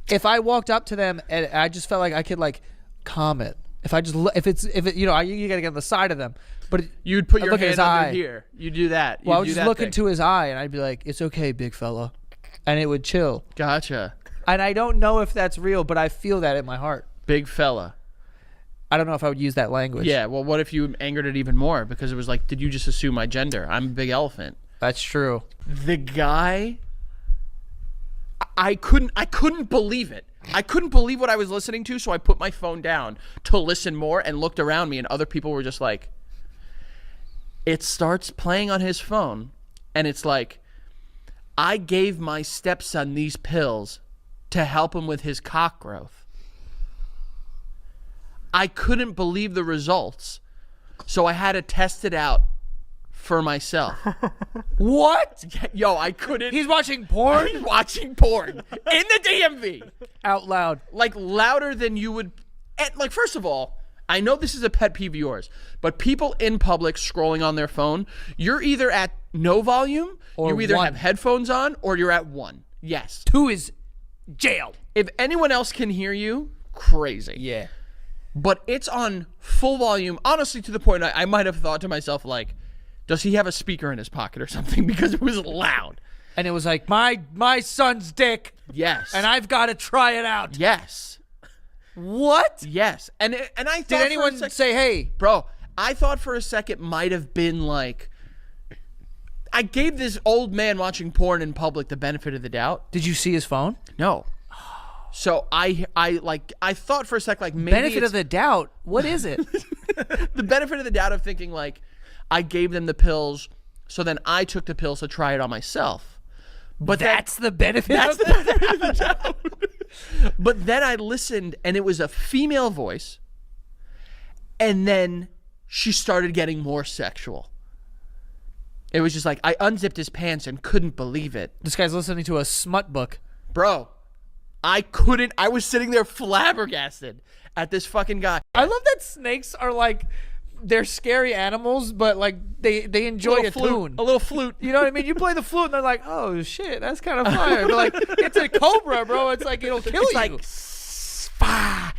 Speaker 2: If I walked up to them and I just felt like I could like calm it. If it you gotta get on the side of them. But
Speaker 6: you'd put
Speaker 2: I'd
Speaker 6: your
Speaker 2: look at
Speaker 6: hand
Speaker 2: his
Speaker 6: under
Speaker 2: eye.
Speaker 6: here. You do that.
Speaker 2: Well, I
Speaker 6: You'd
Speaker 2: would
Speaker 6: do
Speaker 2: just
Speaker 6: that
Speaker 2: look
Speaker 6: thing.
Speaker 2: into his eye and I'd be like, "It's okay, big fella," and it would chill.
Speaker 6: Gotcha.
Speaker 2: And I don't know if that's real, but I feel that in my heart.
Speaker 6: Big fella.
Speaker 2: I don't know if I would use that language.
Speaker 6: Yeah, well, what if you angered it even more? Because it was like, did you just assume my gender? I'm a big elephant.
Speaker 2: That's true.
Speaker 6: The guy, I couldn't believe it. I couldn't believe what I was listening to, so I put my phone down to listen more and looked around me, and other people were just like, it starts playing on his phone, and it's like, I gave my stepson these pills to help him with his cock growth. I couldn't believe the results, so I had to test it out for myself.
Speaker 2: What?
Speaker 6: Yo, I couldn't.
Speaker 2: He's watching porn
Speaker 6: He's watching porn in the DMV.
Speaker 2: out loud.
Speaker 6: Like louder than you would. And like, first of all, I know this is a pet peeve of yours, but people in public scrolling on their phone, you're either at no volume,
Speaker 2: Or
Speaker 6: you either
Speaker 2: one.
Speaker 6: have headphones on, or you're at one. Yes.
Speaker 2: 2 is jail.
Speaker 6: If anyone else can hear you, crazy.
Speaker 2: Yeah.
Speaker 6: But it's on full volume, honestly, to the point I might have thought to myself, like, does he have a speaker in his pocket or something? Because it was loud.
Speaker 2: And it was like my son's dick,
Speaker 6: Yes.
Speaker 2: and I've got to try it out.
Speaker 6: Yes.
Speaker 2: What?
Speaker 6: Yes. And I thought
Speaker 2: Did anyone say, hey?
Speaker 6: Bro, I thought for a second might have been like, I gave this old man watching porn in public the benefit of the doubt.
Speaker 2: Did you see his phone?
Speaker 6: No. So I thought for a sec like maybe
Speaker 2: Benefit
Speaker 6: it's
Speaker 2: of the doubt. What is it?
Speaker 6: the benefit of the doubt of thinking like I gave them the pills, so then I took the pills to try it on myself. But
Speaker 2: That's the benefit.
Speaker 6: that's
Speaker 2: of
Speaker 6: the benefit of the doubt. But then I listened, and it was a female voice, and then she started getting more sexual. It was just like I unzipped his pants and couldn't believe it.
Speaker 2: This guy's listening to a smut book.
Speaker 6: Bro, I was sitting there flabbergasted at this fucking guy.
Speaker 2: I love that snakes are like, they're scary animals, but like they enjoy a tune.
Speaker 6: A little flute.
Speaker 2: You know what I mean? You play the flute and they're like, oh shit, that's kind of fire. But like, it's a cobra, bro. It's like, it'll kill you.
Speaker 6: Like,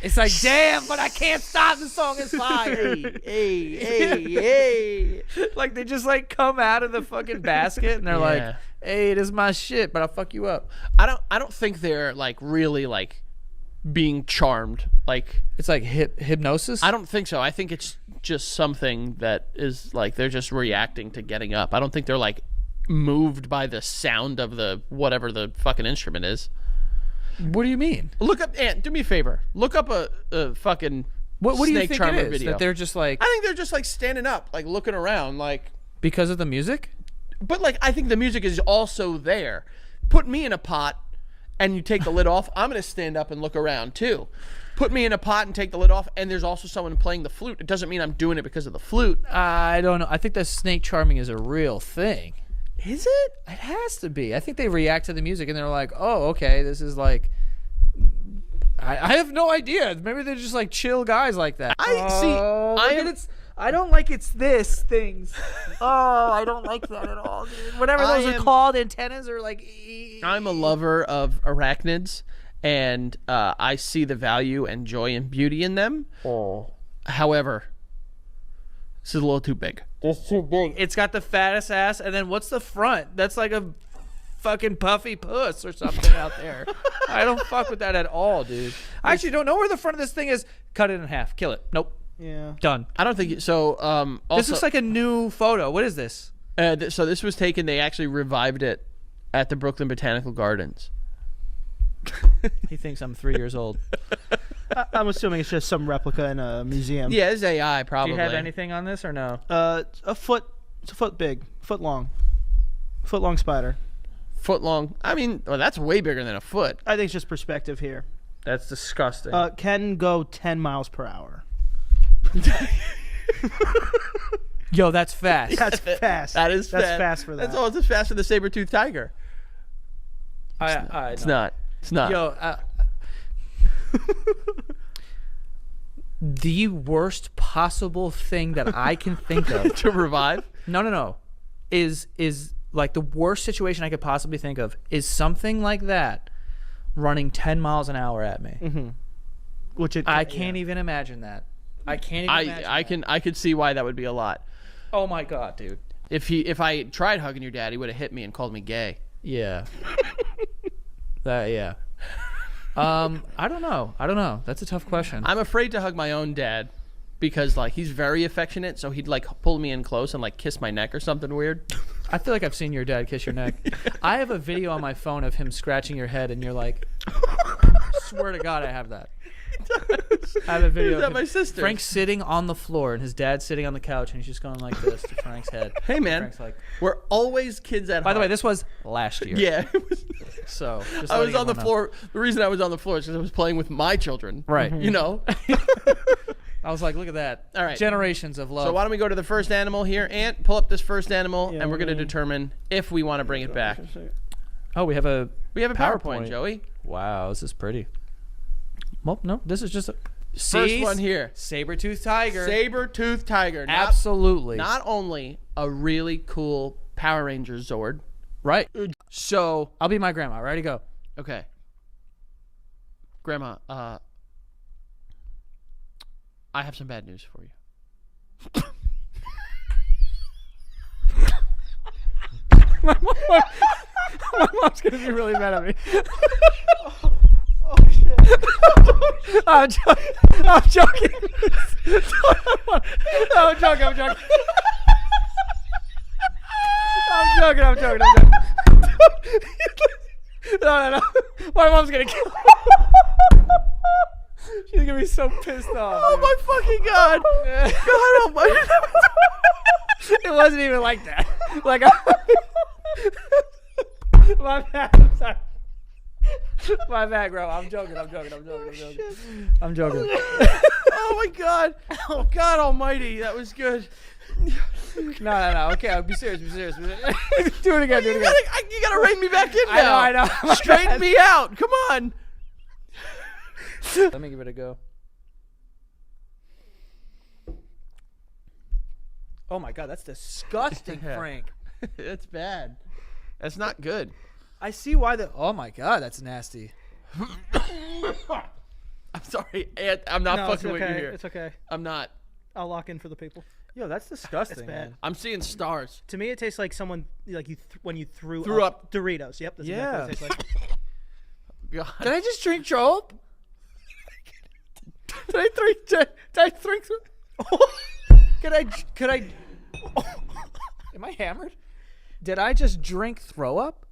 Speaker 2: It's like, damn, but I can't stop. The song is fire.
Speaker 6: hey.
Speaker 2: Like they just like come out of the fucking basket and they're like,
Speaker 6: Yeah.
Speaker 2: "Hey, this is my shit, but I'll fuck you up."
Speaker 6: I don't think they're like really like being charmed. Like
Speaker 2: It's like hypnosis.
Speaker 6: I don't think so. I think it's just something that is like they're just reacting to getting up. I don't think they're like moved by the sound of the whatever the fucking instrument is.
Speaker 2: What do you mean?
Speaker 6: Look up, Ant, do me a favor. Look up a fucking
Speaker 2: What do you
Speaker 6: snake
Speaker 2: think
Speaker 6: charmer
Speaker 2: it is?
Speaker 6: video.
Speaker 2: That they're just like
Speaker 6: I think they're just like standing up, like looking around, like.
Speaker 2: because of the music?
Speaker 6: But like I think the music is also there. Put me in a pot, and you take the lid off. I'm gonna stand up and look around too. Put me in a pot and take the lid off, and there's also someone playing the flute. It doesn't mean I'm doing it because of the flute.
Speaker 2: I don't know. I think that snake charming is a real thing.
Speaker 6: Is it?
Speaker 2: It has to be. I think they react to the music and they're like, "Oh, okay, this is like." I have no idea. Maybe they're just like chill guys like that.
Speaker 3: I don't like it's this things. Oh, I don't like that at all, dude. Whatever those are called, antennas or like.
Speaker 6: I'm a lover of arachnids, and I see the value and joy and beauty in them.
Speaker 3: Oh,
Speaker 6: However, this is a little too big.
Speaker 3: it's too big. It's got the fattest ass, and then what's the front? That's like a fucking puffy puss or something out there.
Speaker 2: I don't fuck with that at all, dude. I actually don't know where the front of this thing is. Cut it in half. Kill it. Nope.
Speaker 3: Yeah.
Speaker 2: Done.
Speaker 6: I don't think so. Also,
Speaker 2: This looks like a new photo. What is this?
Speaker 6: so this was taken. They actually revived it at the Brooklyn Botanical Gardens.
Speaker 2: He thinks I'm 3 years old.
Speaker 3: I'm assuming it's just some replica in a museum.
Speaker 6: Yeah, it's AI
Speaker 2: Do
Speaker 6: probably.
Speaker 2: you have anything on this or no?
Speaker 3: A foot. It's a foot big. Foot long spider.
Speaker 6: Foot long. I mean, well, that's way bigger than a foot.
Speaker 3: I think it's just perspective here.
Speaker 2: That's disgusting.
Speaker 3: Can go 10 miles per hour.
Speaker 2: Yo, that's fast.
Speaker 3: That's fast.
Speaker 6: That's
Speaker 3: fast for that.
Speaker 6: That's almost as fast as the saber-toothed tiger.
Speaker 2: I
Speaker 6: It's not. It's not.
Speaker 2: Yo, the worst possible thing that I can think of
Speaker 6: to revive.
Speaker 2: No, is like the worst situation I could possibly think of is something like that running 10 miles an hour at me.
Speaker 3: Mm-hmm. Which
Speaker 2: I can't even imagine that. I can't even imagine
Speaker 6: I could see why that would be a lot.
Speaker 2: Oh my god, dude.
Speaker 6: If I tried hugging your dad, he would have hit me and called me gay.
Speaker 2: Yeah. Yeah. I don't know. That's a tough question.
Speaker 6: I'm afraid to hug my own dad because like he's very affectionate, so he'd like pull me in close and like kiss my neck or something weird.
Speaker 2: I feel like I've seen your dad kiss your neck. I have a video on my phone of him scratching your head, and you're like, swear to God, I have that. I have a video.
Speaker 6: Is that
Speaker 2: of
Speaker 6: my sister?
Speaker 2: Frank's sitting on the floor, and his dad's sitting on the couch, and he's just going like this to Frank's head.
Speaker 6: Hey man,
Speaker 2: Frank's like,
Speaker 6: we're always kids at
Speaker 2: by the way,
Speaker 6: heart.
Speaker 2: this was last year.
Speaker 6: Yeah. It was,
Speaker 2: So just
Speaker 6: I was
Speaker 2: letting
Speaker 6: on the
Speaker 2: everyone know.
Speaker 6: floor. The reason I was on the floor is because I was playing with my children.
Speaker 2: Right.
Speaker 6: You know.
Speaker 2: I was like, look at that.
Speaker 6: All right.
Speaker 2: Generations of love.
Speaker 6: So why don't we go to the first animal here? Ant, pull up this first animal,
Speaker 3: Yeah,
Speaker 6: and we're going to determine if we want to bring it back.
Speaker 2: Oh, we have a
Speaker 6: PowerPoint, Joey.
Speaker 2: Wow, this is pretty. Well, no, this is just a
Speaker 6: First one here.
Speaker 2: Saber-toothed tiger.
Speaker 6: Saber-toothed tiger.
Speaker 2: Absolutely.
Speaker 6: Not only a really cool Power Ranger Zord.
Speaker 2: Right.
Speaker 6: So,
Speaker 2: I'll be my grandma. Ready to go.
Speaker 6: okay. Grandma, I have some bad news for you.
Speaker 2: My mom's gonna be really mad at me. I'm joking. I'm joking. I'm joking. No. My mom's gonna kill me. She's gonna be so pissed off.
Speaker 6: Oh my fucking god! God almighty!
Speaker 2: It wasn't even like that. Like, my bad. I'm sorry. My bad, bro. I'm joking. I'm joking.
Speaker 6: Oh my god! Oh god almighty! That was good.
Speaker 2: No. Okay, I'll be serious. Do it again.
Speaker 6: You gotta rein me back in now.
Speaker 2: I know. My
Speaker 6: Straighten
Speaker 2: bad.
Speaker 6: me out. Come on.
Speaker 2: Let me give it a go. Oh my god, that's disgusting, Frank.
Speaker 6: That's bad. That's not good.
Speaker 2: I see why the. Oh my god, that's nasty.
Speaker 6: I'm sorry, Ant. I'm not fucking with you here.
Speaker 3: It's okay.
Speaker 6: I'm not.
Speaker 3: I'll lock in for the people.
Speaker 2: Yo, that's disgusting.
Speaker 7: bad.
Speaker 2: Man.
Speaker 6: I'm seeing stars.
Speaker 7: To me, it tastes like someone like when you threw
Speaker 6: up.
Speaker 7: Doritos. Yep. That's
Speaker 2: Yeah.
Speaker 7: exactly what it tastes like.
Speaker 6: God.
Speaker 2: Did I just drink throw up? Did I drink? Could I? Am I hammered? Did I just drink throw up?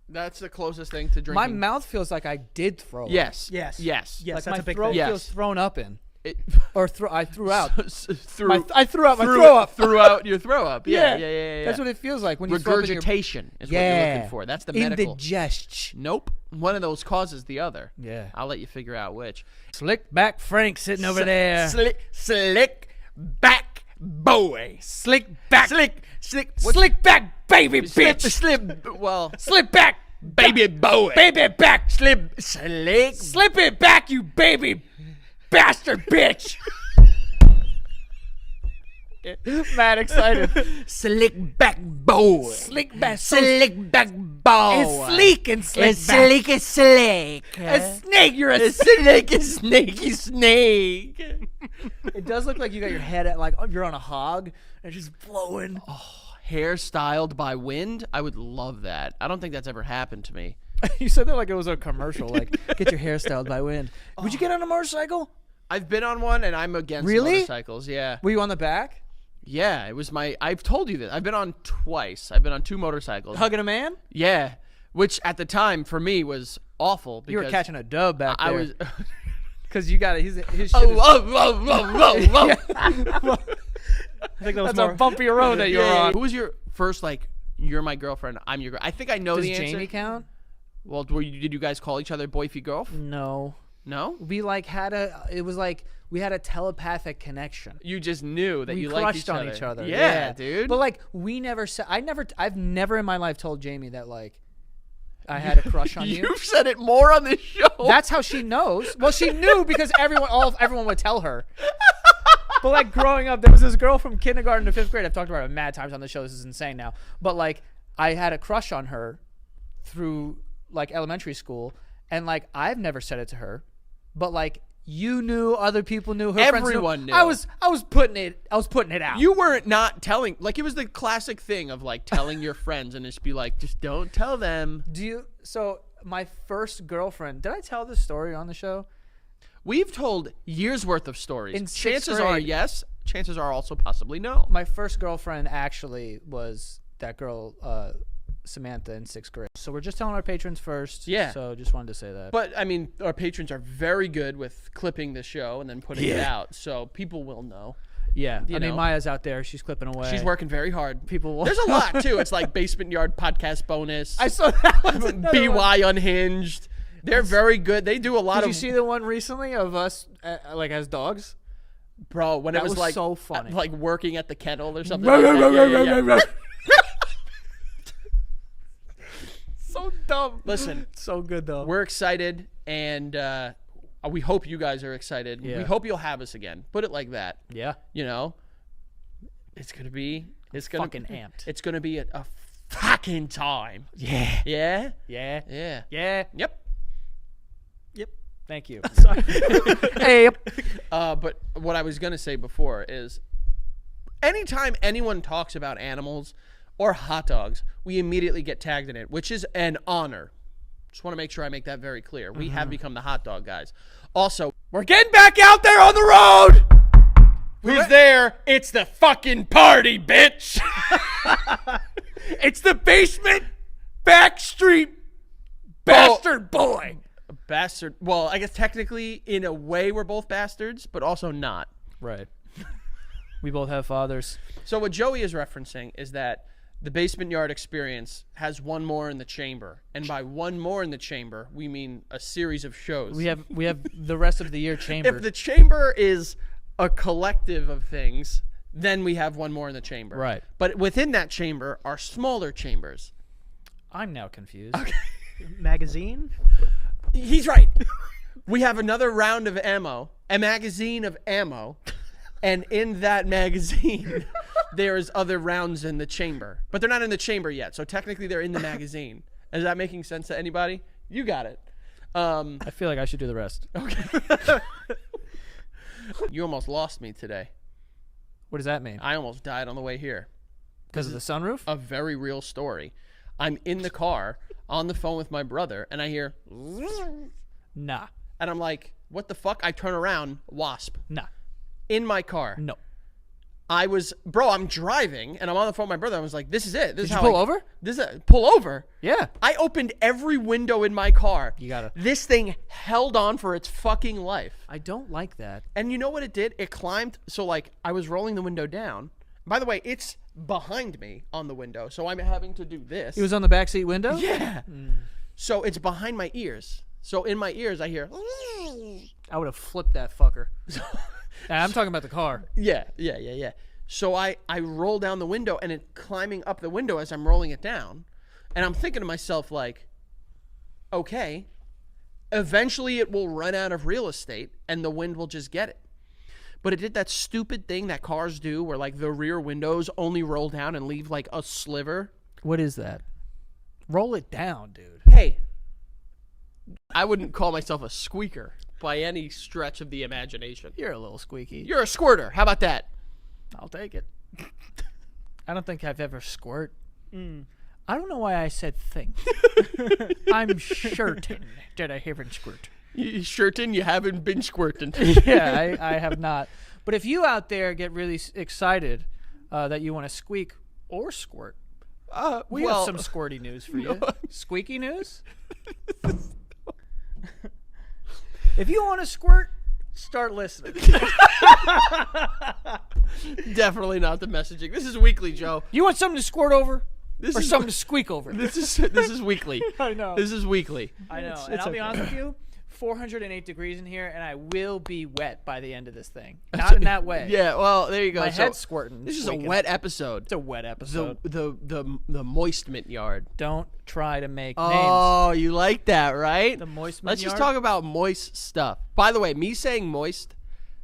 Speaker 6: That's the closest thing to drinking.
Speaker 2: My mouth feels like I did throw up.
Speaker 6: Yes.
Speaker 7: Yes.
Speaker 6: Yes.
Speaker 7: Yes,
Speaker 2: Like
Speaker 7: that's
Speaker 2: my
Speaker 7: a big
Speaker 2: throat
Speaker 7: thing.
Speaker 6: Yes.
Speaker 2: feels thrown up in,
Speaker 6: It,
Speaker 2: or I threw out.
Speaker 6: through,
Speaker 2: I threw out my throw up.
Speaker 6: Threw out your throw up. Yeah.
Speaker 2: That's what it feels like when you throw up in your.
Speaker 6: Regurgitation is what you're looking for. That's the medical.
Speaker 2: Indigestion.
Speaker 6: Nope. One of those causes the other.
Speaker 2: Yeah.
Speaker 6: I'll let you figure out which.
Speaker 2: Slick back Frank sitting over there.
Speaker 6: Slick back boy.
Speaker 2: Slick back.
Speaker 6: Slick
Speaker 2: back baby bitch.
Speaker 6: Slip back baby boy.
Speaker 2: Baby back.
Speaker 6: Slip
Speaker 2: Slip it back, you baby bastard bitch. Mad excited.
Speaker 6: slick back boy.
Speaker 2: Slick back.
Speaker 6: Slick back boy.
Speaker 2: It's sleek and slick
Speaker 6: It's
Speaker 2: back.
Speaker 6: slick and slick.
Speaker 2: A snake, you're a
Speaker 6: It's slick and snaky snake.
Speaker 2: It does look like you got your head at like you're on a hog and it's just blowing.
Speaker 6: Hair styled by wind. I would love that. I don't think that's ever happened to me.
Speaker 2: You said that like it was a commercial, like get your hair styled by wind. Would you get on a motorcycle?
Speaker 6: I've been on one and I'm against
Speaker 2: Really?
Speaker 6: motorcycles. Yeah.
Speaker 2: Were you on the back?
Speaker 6: Yeah, it was I've told you that. I've been on twice. I've been on 2 motorcycles.
Speaker 2: Hugging a man?
Speaker 6: Yeah, which at the time for me was awful because
Speaker 2: You were catching a dub back there.
Speaker 6: I was
Speaker 2: Because you got it. His shit is,
Speaker 7: I think that was
Speaker 2: that's
Speaker 7: more.
Speaker 2: a bumpy road that you're on.
Speaker 6: Who was your first you're my girlfriend, I'm your girl? I think I know
Speaker 2: Does
Speaker 6: the answer.
Speaker 2: Jamie count?
Speaker 6: Well, did you guys call each other boyfie girl?
Speaker 2: No.
Speaker 6: No?
Speaker 2: We like had it was like we had a telepathic connection.
Speaker 6: You just knew that
Speaker 2: We
Speaker 6: you
Speaker 2: crushed
Speaker 6: liked
Speaker 2: on each other.
Speaker 6: Yeah, dude.
Speaker 2: But like we never said. I've never in my life told Jamie that like I had a crush on you.
Speaker 6: You've said it more on this show.
Speaker 2: That's how she knows. Well, she knew because everyone would tell her. But like growing up, there was this girl from kindergarten to 5th grade. I've talked about her mad times on the show. This is insane now. But like I had a crush on her through like elementary school, and like I've never said it to her, but like you knew, other people knew, her
Speaker 6: Everyone
Speaker 2: friends
Speaker 6: knew.
Speaker 2: I was putting it out.
Speaker 6: You weren't not telling. Like, it was the classic thing of like telling your friends and just be like, just don't tell them.
Speaker 2: So my first girlfriend, did I tell this story on the show?
Speaker 6: We've told years worth of stories.
Speaker 2: In 6th
Speaker 6: Chances are
Speaker 2: grade.
Speaker 6: yes. Chances are also possibly no.
Speaker 2: My first girlfriend actually was that girl, Samantha, in 6th grade. So we're just telling our patrons first.
Speaker 6: Yeah.
Speaker 2: So just wanted to say that.
Speaker 6: But I mean, our patrons are very good with clipping the show and then putting it out, so people will know.
Speaker 2: yeah, I mean
Speaker 6: know.
Speaker 2: Maya's out there. She's clipping away.
Speaker 6: She's working very hard.
Speaker 2: People will.
Speaker 6: There's a lot too. It's like Basement Yard podcast bonus.
Speaker 2: I saw that one.
Speaker 6: BY Unhinged. They're very good. They do a lot
Speaker 2: Did
Speaker 6: of.
Speaker 2: you see the one recently of us like as dogs?
Speaker 6: Bro, when
Speaker 2: That
Speaker 6: it was
Speaker 2: was
Speaker 6: like
Speaker 2: so funny.
Speaker 6: like working at the kennel or something. Like that. Yeah.
Speaker 2: So dumb.
Speaker 6: Listen,
Speaker 2: So good though.
Speaker 6: we're excited, and we hope you guys are excited.
Speaker 2: Yeah.
Speaker 6: We hope you'll have us again. Put it like that.
Speaker 2: yeah.
Speaker 6: You know, it's gonna be. It's gonna
Speaker 2: fucking amped.
Speaker 6: It's gonna be a fucking time.
Speaker 2: Yeah.
Speaker 6: Yeah.
Speaker 2: Yeah.
Speaker 6: Yeah.
Speaker 2: Yeah.
Speaker 6: Yep.
Speaker 2: Thank you. Sorry. Hey.
Speaker 6: But what I was gonna say before is, anytime anyone talks about animals or hot dogs, we immediately get tagged in it, which is an honor. Just want to make sure I make that very clear. We have become the hot dog guys. Also,
Speaker 2: We're getting back out there on the road.
Speaker 6: who's there? It's the fucking party, bitch.
Speaker 2: It's the basement backstreet bastard boy.
Speaker 6: Bastard. Well, I guess technically, in a way, we're both bastards, but also not.
Speaker 2: Right. We both have fathers.
Speaker 6: So what Joey is referencing is that the Basement Yard experience has one more in the chamber. And by one more in the chamber, we mean a series of shows.
Speaker 2: We have the rest of the year chambered.
Speaker 6: If the chamber is a collective of things, then we have one more in the chamber.
Speaker 2: Right.
Speaker 6: But within that chamber are smaller chambers.
Speaker 2: I'm now confused.
Speaker 7: Magazine.
Speaker 6: He's right. We have another round of ammo, a magazine of ammo, and in that magazine, there's other rounds in the chamber. But they're not in the chamber yet, so technically they're in the magazine. Is that making sense to anybody? You got it.
Speaker 2: I feel like I should do the rest.
Speaker 6: You almost lost me today.
Speaker 2: What does that mean?
Speaker 6: I almost died on the way here.
Speaker 2: Because of the sunroof?
Speaker 6: A very real story. I'm in the car on the phone with my brother, and I hear,
Speaker 2: Nah.
Speaker 6: and I'm like, what the fuck? I turn around, wasp
Speaker 2: Nah.
Speaker 6: in my car.
Speaker 2: No.
Speaker 6: I'm driving, and I'm on the phone with my brother. I was like, this is it. This
Speaker 2: Did
Speaker 6: is
Speaker 2: you
Speaker 6: how
Speaker 2: pull over?
Speaker 6: This is pull over.
Speaker 2: Yeah.
Speaker 6: I opened every window in my car.
Speaker 2: You gotta.
Speaker 6: This thing held on for its fucking life.
Speaker 2: I don't like that.
Speaker 6: And you know what it did? It climbed. So, like, I was rolling the window down. By the way, it's behind me on the window. So I'm having to do this.
Speaker 2: He was on the backseat window?
Speaker 6: Yeah. So it's behind my ears. So in my ears, I hear.
Speaker 2: I would have flipped that fucker. I'm talking about the car.
Speaker 6: Yeah. So I roll down the window, and it climbing up the window as I'm rolling it down. And I'm thinking to myself, like, okay, eventually it will run out of real estate, and the wind will just get it. But it did that stupid thing that cars do where, like, the rear windows only roll down and leave, like, a sliver.
Speaker 2: What is that? Roll it down, dude.
Speaker 6: Hey, I wouldn't call myself a squeaker by any stretch of the imagination.
Speaker 2: You're a little squeaky.
Speaker 6: You're a squirter. How about that?
Speaker 2: I'll take it. I don't think I've ever squirt. I don't know why I said think. I'm certain that I haven't squirt.
Speaker 6: You certain you haven't been squirting?
Speaker 2: Yeah, I have not. But if you out there get really excited that you want to squeak or squirt, we have some squirty news for you. Squeaky news? If you want to squirt, start listening.
Speaker 6: Definitely not the messaging. This is weekly, Joe.
Speaker 2: You want something to squirt over?
Speaker 6: This
Speaker 2: Or
Speaker 6: is
Speaker 2: something to squeak over?
Speaker 6: This is weekly.
Speaker 2: I know.
Speaker 6: This is weekly.
Speaker 2: I know. And I'll be honest with you, 408 degrees in here, and I will be wet by the end of this thing. Not in that way.
Speaker 6: Yeah, well, there you go.
Speaker 2: My
Speaker 6: So,
Speaker 2: head's squirting.
Speaker 6: this is a
Speaker 2: squeaking.
Speaker 6: wet episode.
Speaker 2: It's a wet episode.
Speaker 6: The moistment yard.
Speaker 2: Don't try to make names.
Speaker 6: Oh, you like that, right?
Speaker 2: The moistment
Speaker 6: Let's just
Speaker 2: yard?
Speaker 6: talk about moist stuff. By the way, me saying moist,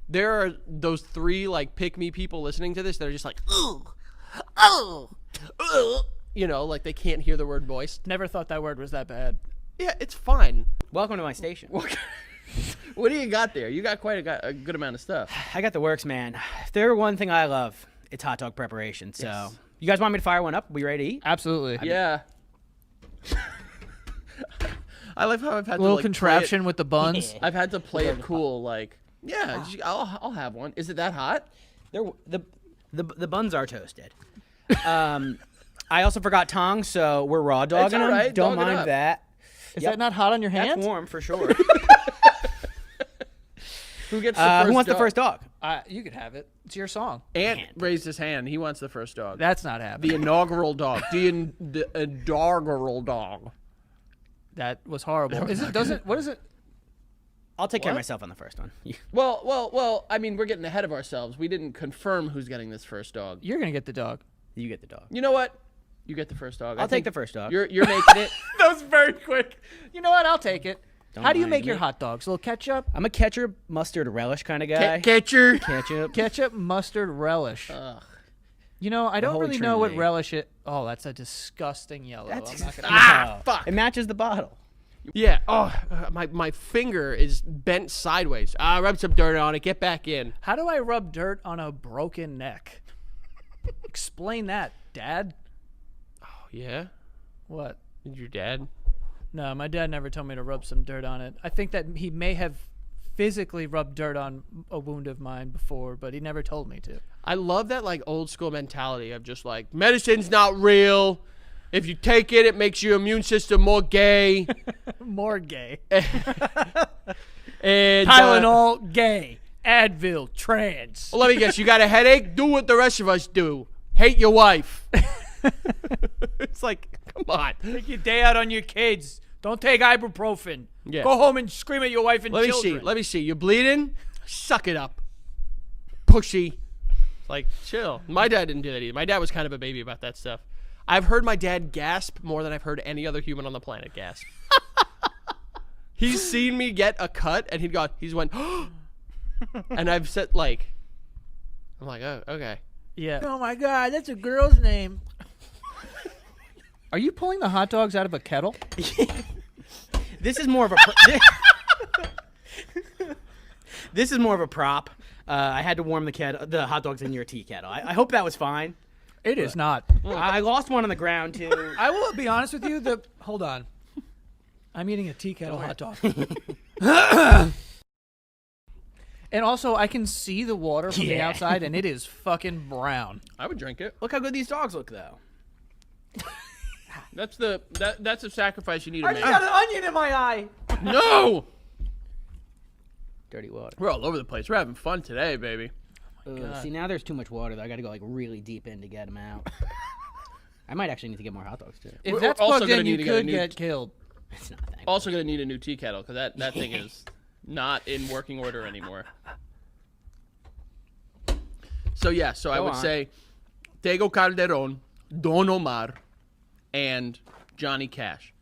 Speaker 6: there are those 3 like pick me people listening to this that are just like, oh, you know, like they can't hear the word moist.
Speaker 2: Never thought that word was that bad.
Speaker 6: Yeah, it's fine.
Speaker 5: Welcome to my station.
Speaker 6: What do you got there? You got quite a good amount of stuff.
Speaker 5: I got the works, man. If there were one thing I love, it's hot dog preparation. So, you guys want me to fire one up? We ready to eat?
Speaker 2: Absolutely.
Speaker 6: Yeah. I like how I've had
Speaker 2: A little
Speaker 6: to like
Speaker 2: contraption with the buns.
Speaker 6: I've had to play it cool. Like, yeah, I'll have one. Is it that hot?
Speaker 5: The buns are toasted. I also forgot tongs, so we're raw dogging
Speaker 6: all
Speaker 5: them.
Speaker 6: right,
Speaker 5: Don't
Speaker 6: dog it
Speaker 5: mind
Speaker 6: up.
Speaker 5: that.
Speaker 2: Is that not hot on your hands?
Speaker 5: That's warm for sure.
Speaker 6: Who gets the first
Speaker 5: who wants
Speaker 6: dog?
Speaker 5: the first dog?
Speaker 2: You could have it. It's your song.
Speaker 6: Ant raised his hand. He wants the first dog.
Speaker 2: That's not happening.
Speaker 6: The inaugural dog. The inaugural dog.
Speaker 2: That was horrible. Is it? Doesn't? What is it?
Speaker 5: I'll take care of myself on the first one.
Speaker 6: Well. I mean, we're getting ahead of ourselves. We didn't confirm who's getting this first dog.
Speaker 2: You're gonna get the dog.
Speaker 5: You get the dog.
Speaker 6: You know what? You get the first dog.
Speaker 5: I'll take the first dog.
Speaker 6: You're making it.
Speaker 2: That was very quick. You know what? I'll take it.
Speaker 5: Don't
Speaker 2: How do you
Speaker 5: mind
Speaker 2: make your
Speaker 5: me.
Speaker 2: hot dogs? A little ketchup?
Speaker 5: I'm a ketchup, mustard, relish kind of guy.
Speaker 6: Catcher.
Speaker 5: Ketchup.
Speaker 2: Ketchup, mustard, relish.
Speaker 6: Ugh.
Speaker 2: You know, I don't
Speaker 5: Holy
Speaker 2: really know what
Speaker 5: Trinity.
Speaker 2: relish it. Oh, that's a disgusting yellow.
Speaker 5: That's
Speaker 2: I'm not gonna.
Speaker 6: Ah, fuck.
Speaker 5: It matches the bottle.
Speaker 6: Yeah. Oh, my finger is bent sideways. Rub some dirt on it. Get back in.
Speaker 2: How do I rub dirt on a broken neck? Explain that, Dad.
Speaker 6: Oh yeah.
Speaker 2: What?
Speaker 6: Your dad?
Speaker 2: No, my dad never told me to rub some dirt on it. I think that he may have physically rubbed dirt on a wound of mine before, but he never told me to.
Speaker 6: I love that like old school mentality of just like medicine's not real. If you take it, it makes your immune system more gay.
Speaker 2: More gay.
Speaker 6: And
Speaker 2: Tylenol, gay. Advil, trans.
Speaker 6: well, let me guess. You got a headache? Do what the rest of us do. Hate your wife. It's like, come on.
Speaker 2: Take your day out on your kids. Don't take ibuprofen.
Speaker 6: Yeah.
Speaker 2: Go home and scream at your wife and
Speaker 6: Let me
Speaker 2: children.
Speaker 6: see. Let me see. You bleeding? Suck it up. Pushy. Like, chill. My dad didn't do that either. My dad was kind of a baby about that stuff. I've heard my dad gasp more than I've heard any other human on the planet gasp. He's seen me get a cut, and he's went, and I've said, like, I'm like, oh, okay.
Speaker 2: Yeah. Oh my God, that's a girl's name. Are you pulling the hot dogs out of a kettle?
Speaker 5: This is more of a. This is more of a prop.
Speaker 8: I had to warm the hot dogs in your tea kettle. I hope that was fine.
Speaker 2: It is not.
Speaker 8: I lost one on the ground too.
Speaker 2: I will be honest with you. Hold on. I'm eating a tea kettle hot dog. And also, I can see the water from the
Speaker 8: Yeah.
Speaker 2: outside, and it is fucking brown.
Speaker 6: I would drink it.
Speaker 8: Look how good these dogs look, though.
Speaker 6: That's a sacrifice you need to
Speaker 8: I
Speaker 6: make.
Speaker 8: just got an onion in my eye.
Speaker 6: No,
Speaker 8: Dirty water.
Speaker 6: we're all over the place. We're having fun today, baby.
Speaker 8: See, now there's too much water. Though. I got to go like really deep in to get them out. I might actually need to get more hot dogs too.
Speaker 2: If
Speaker 6: We're
Speaker 2: that's
Speaker 6: also
Speaker 2: plugged
Speaker 6: gonna
Speaker 2: in,
Speaker 6: need
Speaker 2: you
Speaker 6: to get a
Speaker 2: could
Speaker 6: new-
Speaker 2: get killed.
Speaker 8: It's not that.
Speaker 6: Also gonna need a new tea kettle because that thing is not in working order anymore. So yeah, so I would
Speaker 8: on.
Speaker 6: say Tego Calderon, Don Omar, and Johnny Cash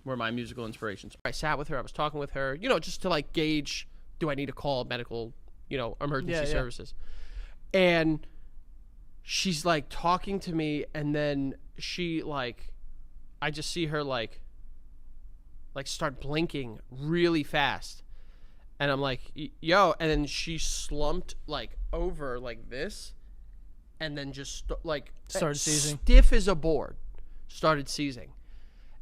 Speaker 6: were my musical inspirations. I sat with her, I was talking with her, just to like gauge, do I need to call medical, emergency
Speaker 2: Yeah, yeah.
Speaker 6: services? And she's like talking to me, and then she like, I just see her like start blinking really fast. And I'm like, yo, and then she slumped like over like this, and then just
Speaker 2: Started seizing.
Speaker 6: stiff as a board, started seizing.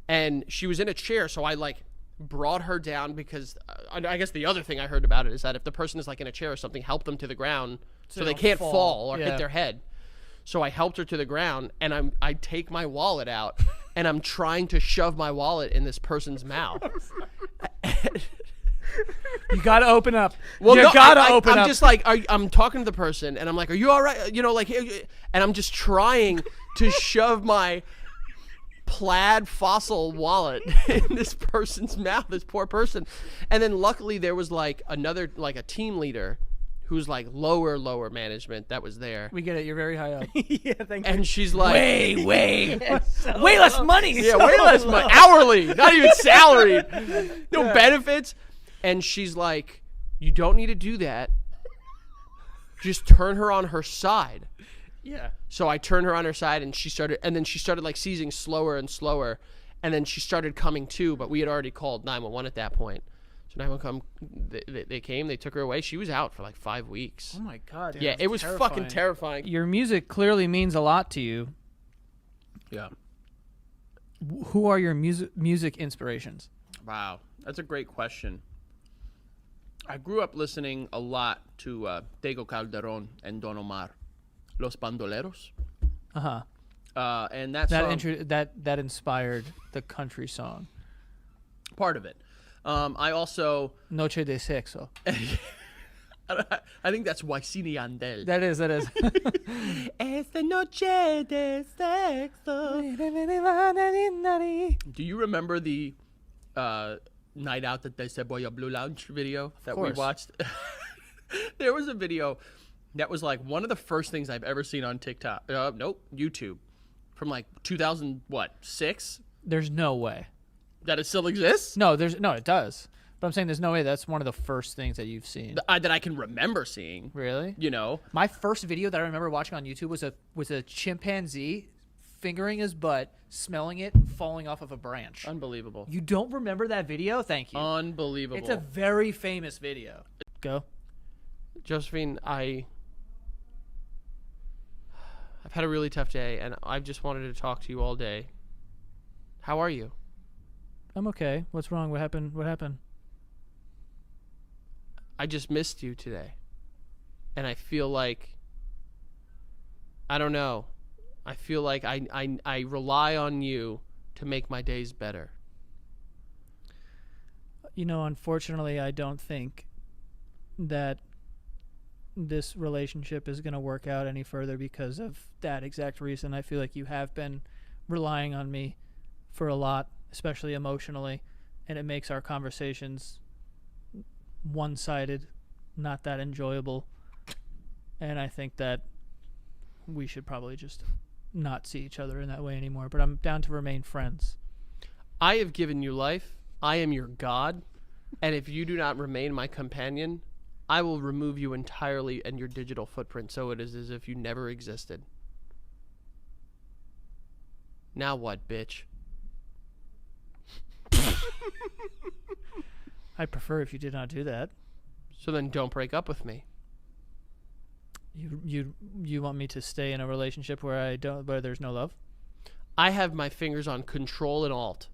Speaker 6: And she was in a chair, so I like brought her down because I guess the other thing I heard about it is that if the person is like in a chair or something, help them to the ground so they
Speaker 2: don't
Speaker 6: can't
Speaker 2: fall.
Speaker 6: fall or
Speaker 2: Yeah.
Speaker 6: hit their head. So I helped her to the ground, and I take my wallet out, and I'm trying to shove my wallet in this person's mouth.
Speaker 2: You gotta open up.
Speaker 6: Well,
Speaker 2: you
Speaker 6: no,
Speaker 2: gotta
Speaker 6: I'm
Speaker 2: open up.
Speaker 6: just like, I'm talking to the person, and I'm like, "Are you all right?" And I'm just trying to shove my plaid fossil wallet in this person's mouth, this poor person. And then luckily there was like another, like a team leader who's like lower management that was there.
Speaker 2: We get it. You're very high up.
Speaker 8: Yeah, thank you.
Speaker 6: And she's like,
Speaker 8: Way less money.
Speaker 6: yeah, way less money, hourly, not even salaried, no benefits. And she's like, you don't need to do that. Just turn her on her side.
Speaker 8: Yeah.
Speaker 6: So I turned her on her side, and then she started like seizing slower and slower, and then she started coming to, but we had already called 911 at that point. So 911 they came, they took her away. She was out for like 5 weeks.
Speaker 2: Oh my god.
Speaker 6: Yeah, it was fucking terrifying.
Speaker 2: Your music clearly means a lot to you.
Speaker 6: Yeah.
Speaker 2: Who are your music inspirations?
Speaker 6: Wow, that's a great question. I grew up listening a lot to Tego Calderon and Don Omar, Los Bandoleros. And that song,
Speaker 2: That inspired the country song
Speaker 6: part of it. I also,
Speaker 2: Noche de Sexo.
Speaker 6: I think that's Waisini Andel.
Speaker 2: That is.
Speaker 6: Esta noche de sexo. Do you remember the night out that they said Boya Blue Lounge video that we
Speaker 2: course.
Speaker 6: watched? There was a video that was like one of the first things I've ever seen on TikTok. YouTube, from like 2006.
Speaker 2: There's no way.
Speaker 6: That it still exists.
Speaker 2: No, it does. But I'm saying there's no way that's one of the first things that you've seen.
Speaker 6: That I can remember seeing.
Speaker 2: Really? My first video that I remember watching on YouTube was a chimpanzee fingering his butt, smelling it, and falling off of a branch.
Speaker 6: Unbelievable.
Speaker 2: You don't remember that video? Thank you.
Speaker 6: Unbelievable.
Speaker 2: It's a very famous video. Go.
Speaker 6: Josephine, I've had a really tough day, and I just wanted to talk to you all day. How are you?
Speaker 2: I'm okay. What's wrong? What happened?
Speaker 6: I just missed you today. And I feel like, I don't know. I feel like I rely on you to make my days better.
Speaker 2: Unfortunately, I don't think that this relationship is going to work out any further because of that exact reason. I feel like you have been relying on me for a lot, especially emotionally, and it makes our conversations one-sided, not that enjoyable. And I think that we should probably just not see each other in that way anymore, but I'm down to remain friends.
Speaker 6: I have given you life. I am your God. And if you do not remain my companion, I will remove you entirely and your digital footprint so it is as if you never existed. Now what, bitch?
Speaker 2: I'd prefer if you did not do that.
Speaker 6: So then don't break up with me.
Speaker 2: You want me to stay in a relationship where there's no love?
Speaker 6: I have my fingers on Control and Alt.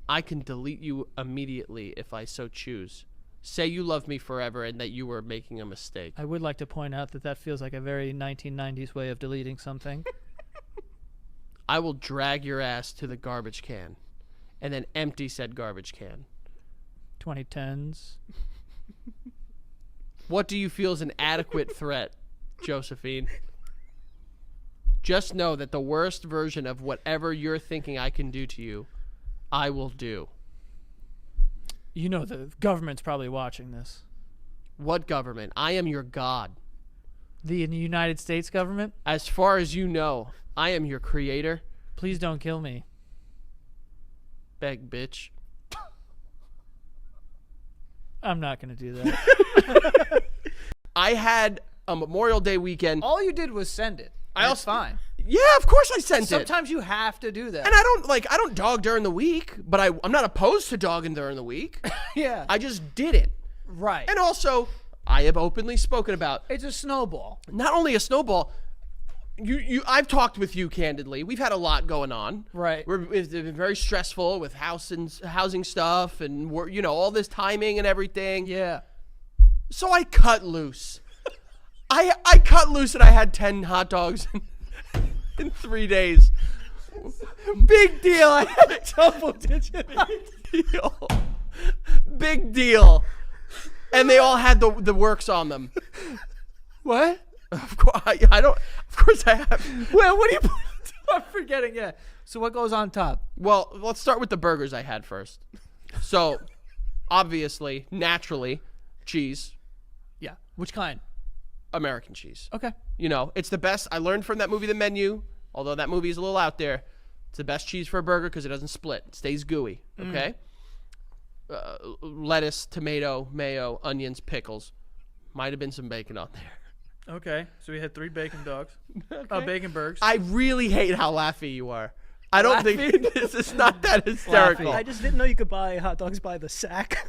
Speaker 6: I can delete you immediately if I so choose. Say you love me forever and that you were making a mistake.
Speaker 2: I would like to point out that feels like a very 1990s way of deleting something.
Speaker 6: I will drag your ass to the garbage can and then empty said garbage can.
Speaker 2: 2010s.
Speaker 6: What do you feel is an adequate threat, Josephine? Just know that the worst version of whatever you're thinking I can do to you, I will do.
Speaker 2: You know the government's probably watching this.
Speaker 6: What government? I am your God.
Speaker 2: The United States government?
Speaker 6: As far as you know, I am your creator.
Speaker 2: Please don't kill me.
Speaker 6: Beg, bitch.
Speaker 2: I'm not going to do that.
Speaker 6: I had a Memorial Day weekend.
Speaker 2: All you did was send it. That's fine.
Speaker 6: Yeah, of course I sent it.
Speaker 2: Sometimes you have to do that.
Speaker 6: And I don't dog during the week, but I'm not opposed to dogging during the week.
Speaker 2: Yeah.
Speaker 6: I just did it.
Speaker 2: Right.
Speaker 6: And also, I have openly spoken about
Speaker 2: It's a snowball.
Speaker 6: not only a snowball. I've talked with you candidly. We've had a lot going on.
Speaker 2: Right.
Speaker 6: It's been very stressful with housing stuff and all this timing and everything.
Speaker 2: Yeah.
Speaker 6: So I cut loose. I cut loose and I had 10 hot dogs in 3 days. Big deal. I had a double digit. Big deal. Big deal. And they all had the works on them.
Speaker 2: What?
Speaker 6: Of course, I don't. Of course, I have.
Speaker 2: Well, what do you put on top? I'm forgetting. Yeah. So what goes on top?
Speaker 6: Well, let's start with the burgers I had first. So, obviously, naturally, cheese,
Speaker 2: Yeah. Which kind?
Speaker 6: American cheese.
Speaker 2: Okay.
Speaker 6: It's the best. I learned from that movie, The Menu. Although that movie is a little out there, it's the best cheese for a burger because it doesn't split. It stays gooey. Okay. Lettuce, tomato, mayo, onions, pickles. Might have been some bacon on there.
Speaker 2: Okay. So we had 3 bacon dogs.
Speaker 6: Okay.
Speaker 2: Bacon burgers.
Speaker 6: I really hate how laughy you are. I don't think this is not that hysterical.
Speaker 7: I just didn't know you could buy hot dogs by the sack.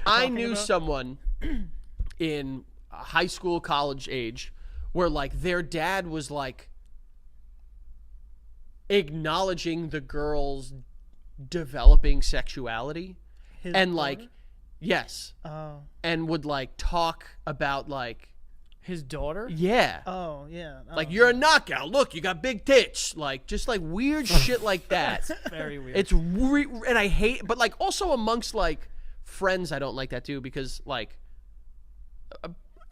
Speaker 6: I knew someone in high school, college age, where like their dad was like acknowledging the girl's developing sexuality
Speaker 7: His
Speaker 6: and
Speaker 7: daughter?
Speaker 6: like, yes,
Speaker 7: Oh.
Speaker 6: and would like talk about like,
Speaker 2: His daughter?
Speaker 6: yeah.
Speaker 7: Oh, yeah.
Speaker 6: Like,
Speaker 7: Oh.
Speaker 6: you're a knockout. Look, you got big tits. Like, just like weird shit like that.
Speaker 2: Very weird.
Speaker 6: It's and I hate, but like also amongst like friends, I don't like that too because like,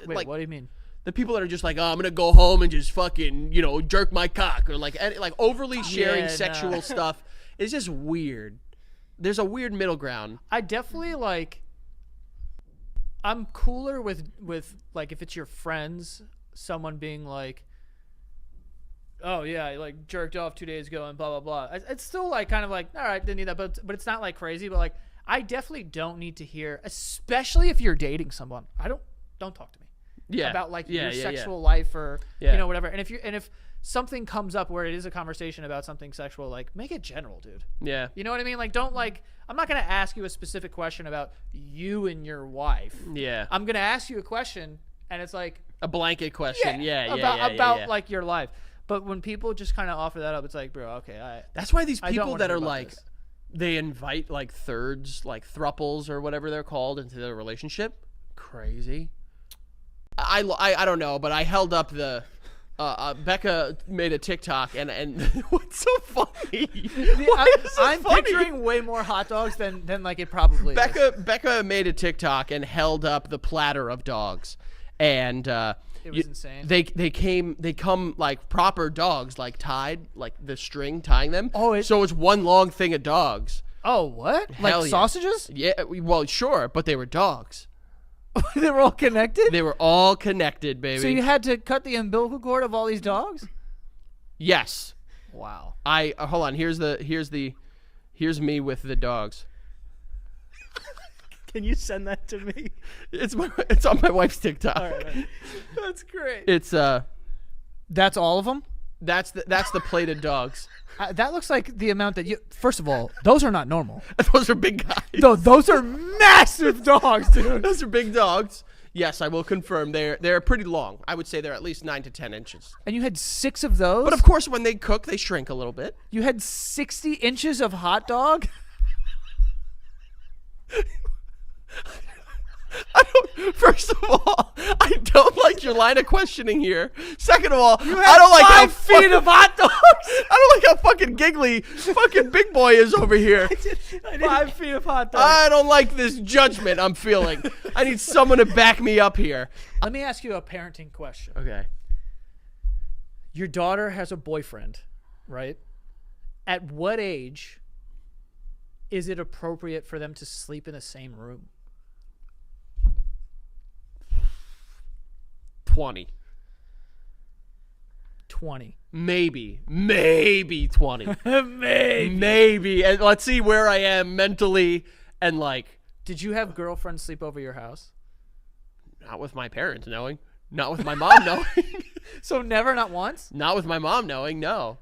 Speaker 2: Wait,
Speaker 6: like
Speaker 2: what do you mean?
Speaker 6: the people that are just like, oh, I'm gonna go home and just fucking jerk my cock or like overly sharing
Speaker 2: Yeah,
Speaker 6: sexual
Speaker 2: no.
Speaker 6: stuff is just weird. There's a weird middle ground.
Speaker 2: I definitely like. I'm cooler with like if it's your friends, someone being like, "Oh yeah, I like jerked off 2 days ago and blah blah blah." It's still like kind of like, all right, didn't need that, but it's not like crazy. But like, I definitely don't need to hear, especially if you're dating someone. Don't talk to me.
Speaker 6: Yeah,
Speaker 2: About like your
Speaker 6: yeah.
Speaker 2: sexual life or
Speaker 6: Yeah.
Speaker 2: whatever. And if something comes up where it is a conversation about something sexual, like make it general, dude.
Speaker 6: Yeah,
Speaker 2: You know what I mean? Like don't like I'm not gonna ask you a specific question about you and your wife.
Speaker 6: yeah.
Speaker 2: I'm gonna ask you a question and it's like
Speaker 6: A blanket question. Yeah,
Speaker 2: about like your life. But when people just kind of offer that up, it's like, bro, okay,
Speaker 6: That's why these
Speaker 2: I don't
Speaker 6: people
Speaker 2: wanna
Speaker 6: that
Speaker 2: hear
Speaker 6: are
Speaker 2: about
Speaker 6: like,
Speaker 2: this.
Speaker 6: they invite like thirds, like thruples or whatever they're called into their relationship. Crazy. I don't know, but I held up the. Becca made a TikTok and what's so funny?
Speaker 2: I'm picturing way more hot dogs than like it probably is.
Speaker 6: Becca made a TikTok and held up the platter of dogs, and
Speaker 2: It was insane.
Speaker 6: They come like proper dogs, like tied, like the string tying them.
Speaker 2: Oh,
Speaker 6: so it's one long thing of dogs.
Speaker 2: Oh, what?
Speaker 6: Hell
Speaker 2: Like
Speaker 6: yeah.
Speaker 2: sausages?
Speaker 6: Yeah, well, sure, but they were dogs.
Speaker 2: They were all connected?
Speaker 6: They were all connected, baby.
Speaker 2: So you had to cut the umbilical cord of all these dogs?
Speaker 6: Yes.
Speaker 2: Wow.
Speaker 6: Hold on. Here's me with the dogs.
Speaker 7: Can you send that to me?
Speaker 6: It's on my wife's TikTok.
Speaker 7: All right.
Speaker 2: That's great.
Speaker 6: It's
Speaker 2: That's all of them?
Speaker 6: that's the plated dogs.
Speaker 2: That looks like the amount that you. First of all, those are not normal.
Speaker 6: Those are big guys.
Speaker 2: No, those are massive dogs, dude.
Speaker 6: Those are big dogs. Yes, I will confirm they're pretty long. I would say they're at least 9 to 10 inches.
Speaker 2: And you had 6 of those?
Speaker 6: But of course, when they cook, they shrink a little bit.
Speaker 2: You had 60 inches of hot dog?
Speaker 6: First of all, I don't like your line of questioning here. Second of all, I don't like how
Speaker 2: 5 feet of hot dogs.
Speaker 6: I don't like how fucking giggly fucking big boy is over here.
Speaker 2: 5 feet of hot dogs.
Speaker 6: I don't like this judgment I'm feeling. I need someone to back me up here.
Speaker 2: Let me ask you a parenting question.
Speaker 6: Okay.
Speaker 2: Your daughter has a boyfriend, right? At what age is it appropriate for them to sleep in the same room?
Speaker 6: 20.
Speaker 2: 20.
Speaker 6: Maybe 20.
Speaker 2: Maybe.
Speaker 6: Maybe. And let's see where I am mentally and like.
Speaker 2: Did you have girlfriends sleep over your house?
Speaker 6: Not with my parents knowing. Not with my mom knowing.
Speaker 2: So never, not once?
Speaker 6: Not with my mom knowing, no.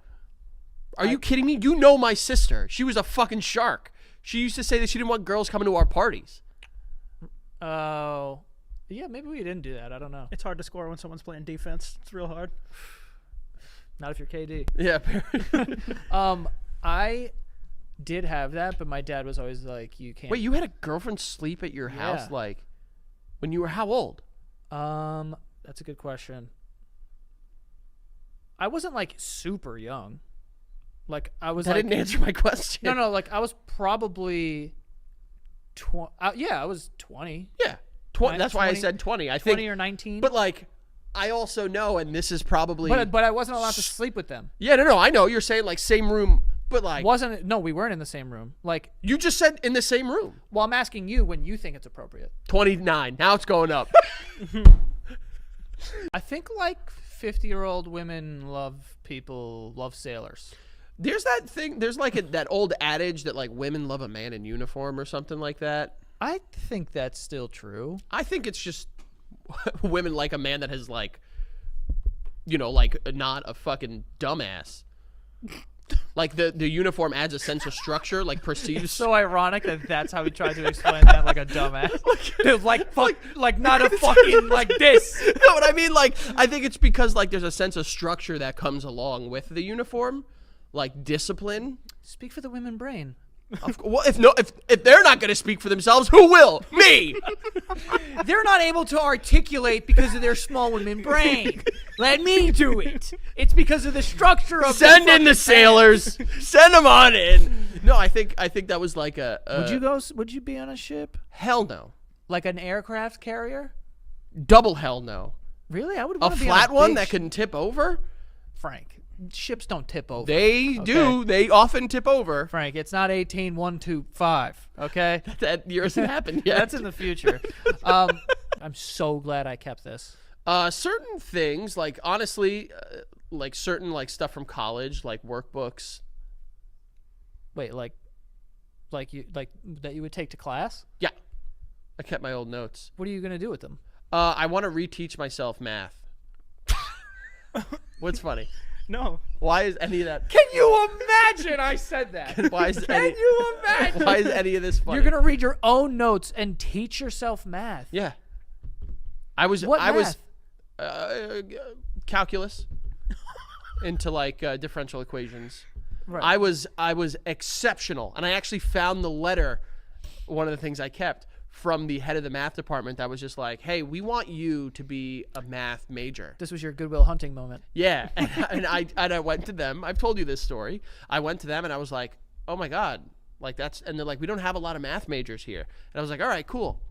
Speaker 6: Are you kidding me? You know my sister. She was a fucking shark. She used to say that she didn't want girls coming to our parties.
Speaker 2: Oh. Yeah, maybe we didn't do that. I don't know.
Speaker 7: It's hard to score when someone's playing defense. It's real hard.
Speaker 2: Not if you're KD.
Speaker 6: Yeah.
Speaker 2: I did have that, but my dad was always like, you can't.
Speaker 6: Wait, you had a girlfriend sleep at your house,
Speaker 2: Yeah.
Speaker 6: like, when you were how old?
Speaker 2: That's a good question. I wasn't like super young. Like I was
Speaker 6: That
Speaker 2: like,
Speaker 6: didn't answer my question.
Speaker 2: No, like I was probably I was 20.
Speaker 6: Yeah. That's why I said 20. I
Speaker 2: 20
Speaker 6: think,
Speaker 2: or 19.
Speaker 6: but like, I also know, and this is probably.
Speaker 2: But I wasn't allowed to sleep with them.
Speaker 6: Yeah, no, I know. You're saying like same room, but like.
Speaker 2: No, we weren't in the same room. Like,
Speaker 6: You just said in the same room.
Speaker 2: well, I'm asking you when you think it's appropriate.
Speaker 6: 29. Now it's going up.
Speaker 2: I think like 50-year-old women love sailors.
Speaker 6: There's that thing. There's like that old adage that like women love a man in uniform or something like that.
Speaker 2: I think that's still true.
Speaker 6: I think it's just women like a man that has like, like not a fucking dumbass. Like the uniform adds a sense of structure, like perceives.
Speaker 2: It's so ironic that that's how he tried to explain that, like a dumbass. Dude, like not a fucking like this.
Speaker 6: No, but I mean, like, I think it's because like there's a sense of structure that comes along with the uniform, like discipline.
Speaker 2: Speak for the women brain.
Speaker 6: Well, if they're not going to speak for themselves, who will? Me.
Speaker 2: They're not able to articulate because of their small women brain. Let me do it. It's because of the structure of.
Speaker 6: Send in the sailors. Send them on in. No, I think that was like a.
Speaker 2: Would you be on a ship?
Speaker 6: Hell no.
Speaker 2: Like an aircraft carrier?
Speaker 6: Double hell no.
Speaker 2: Really? I would
Speaker 6: A
Speaker 2: want to be
Speaker 6: flat
Speaker 2: on a
Speaker 6: one
Speaker 2: big
Speaker 6: that can tip over.
Speaker 2: Frank, ships don't tip over.
Speaker 6: They do. They often tip over.
Speaker 2: Frank, it's not 18125. Okay.
Speaker 6: That yours hasn't happened yet.
Speaker 2: That's in the future. I'm so glad I kept this.
Speaker 6: Certain things, like honestly, like certain like stuff from college, like workbooks.
Speaker 2: Wait, like that you would take to class?
Speaker 6: Yeah, I kept my old notes.
Speaker 2: What are you gonna do with them?
Speaker 6: I want to reteach myself math. What's funny?
Speaker 7: No.
Speaker 6: Why is any of that?
Speaker 2: Can you imagine I said that?
Speaker 6: Why is
Speaker 2: Can you imagine?
Speaker 6: Why is any of this funny?
Speaker 2: You're gonna read your own notes and teach yourself math.
Speaker 6: Yeah. I was calculus into like differential equations.
Speaker 2: Right.
Speaker 6: I was exceptional, and I actually found the letter. One of the things I kept from the head of the math department that was just like, "Hey, we want you to be a math major."
Speaker 2: This was your Goodwill Hunting moment.
Speaker 6: Yeah, and I went to them. I've told you this story. I went to them and I was like, "Oh my god, like that's," and they're like, "We don't have a lot of math majors here." And I was like, "All right, cool.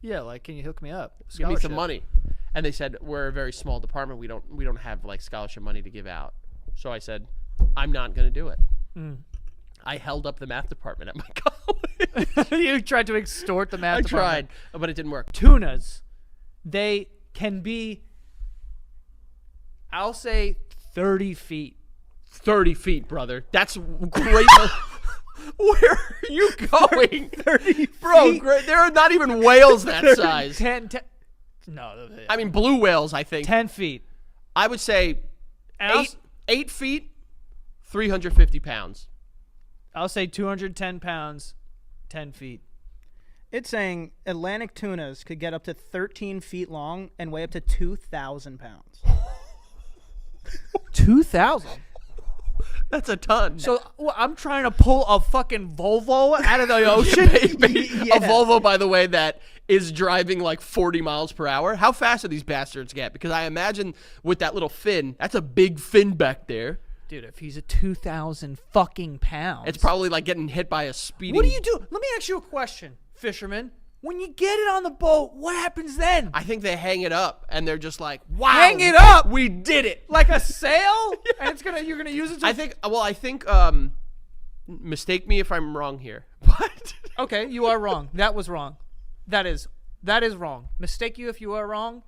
Speaker 2: Yeah, like, can you hook me up?
Speaker 6: Give me some
Speaker 2: Scholarship.
Speaker 6: money." And they said, "We're a very small department. We don't have like scholarship money to give out." So I said, "I'm not going to do it." I held up the math department at my college.
Speaker 2: You tried to extort the math
Speaker 6: I
Speaker 2: department.
Speaker 6: tried, but it didn't work.
Speaker 2: Tunas, they can be, I'll say 30 feet.
Speaker 6: 30 feet, brother. That's great. Where are you going?
Speaker 2: 30 feet?
Speaker 6: Bro, great. There are not even whales that size.
Speaker 2: 10, no.
Speaker 6: I mean, blue whales, I think.
Speaker 2: 10 feet.
Speaker 6: I would say
Speaker 2: And
Speaker 6: 8 feet, 350 pounds.
Speaker 2: I'll say 210 pounds, 10 feet.
Speaker 7: It's saying Atlantic tunas could get up to 13 feet long and weigh up to 2,000 pounds.
Speaker 2: 2,000.
Speaker 6: That's a ton.
Speaker 2: So I'm trying to pull a fucking Volvo out of the ocean.
Speaker 6: A Volvo, by the way, that is driving like 40 miles per hour. How fast do these bastards get? Because I imagine with that little fin, that's a big fin back there.
Speaker 2: Dude, if he's a 2,000 fucking pounds.
Speaker 6: It's probably like getting hit by a speeding.
Speaker 2: What do you do? Let me ask you a question, fisherman. When you get it on the boat, what happens then?
Speaker 6: I think they hang it up and they're just like, wow.
Speaker 2: Hang it up?
Speaker 6: We did it.
Speaker 2: Like a sail? And you're gonna use it to...
Speaker 6: I think, mistake me if I'm wrong here. What?
Speaker 2: Okay, you are wrong. That was wrong. That is wrong. Mistake you if you are wrong.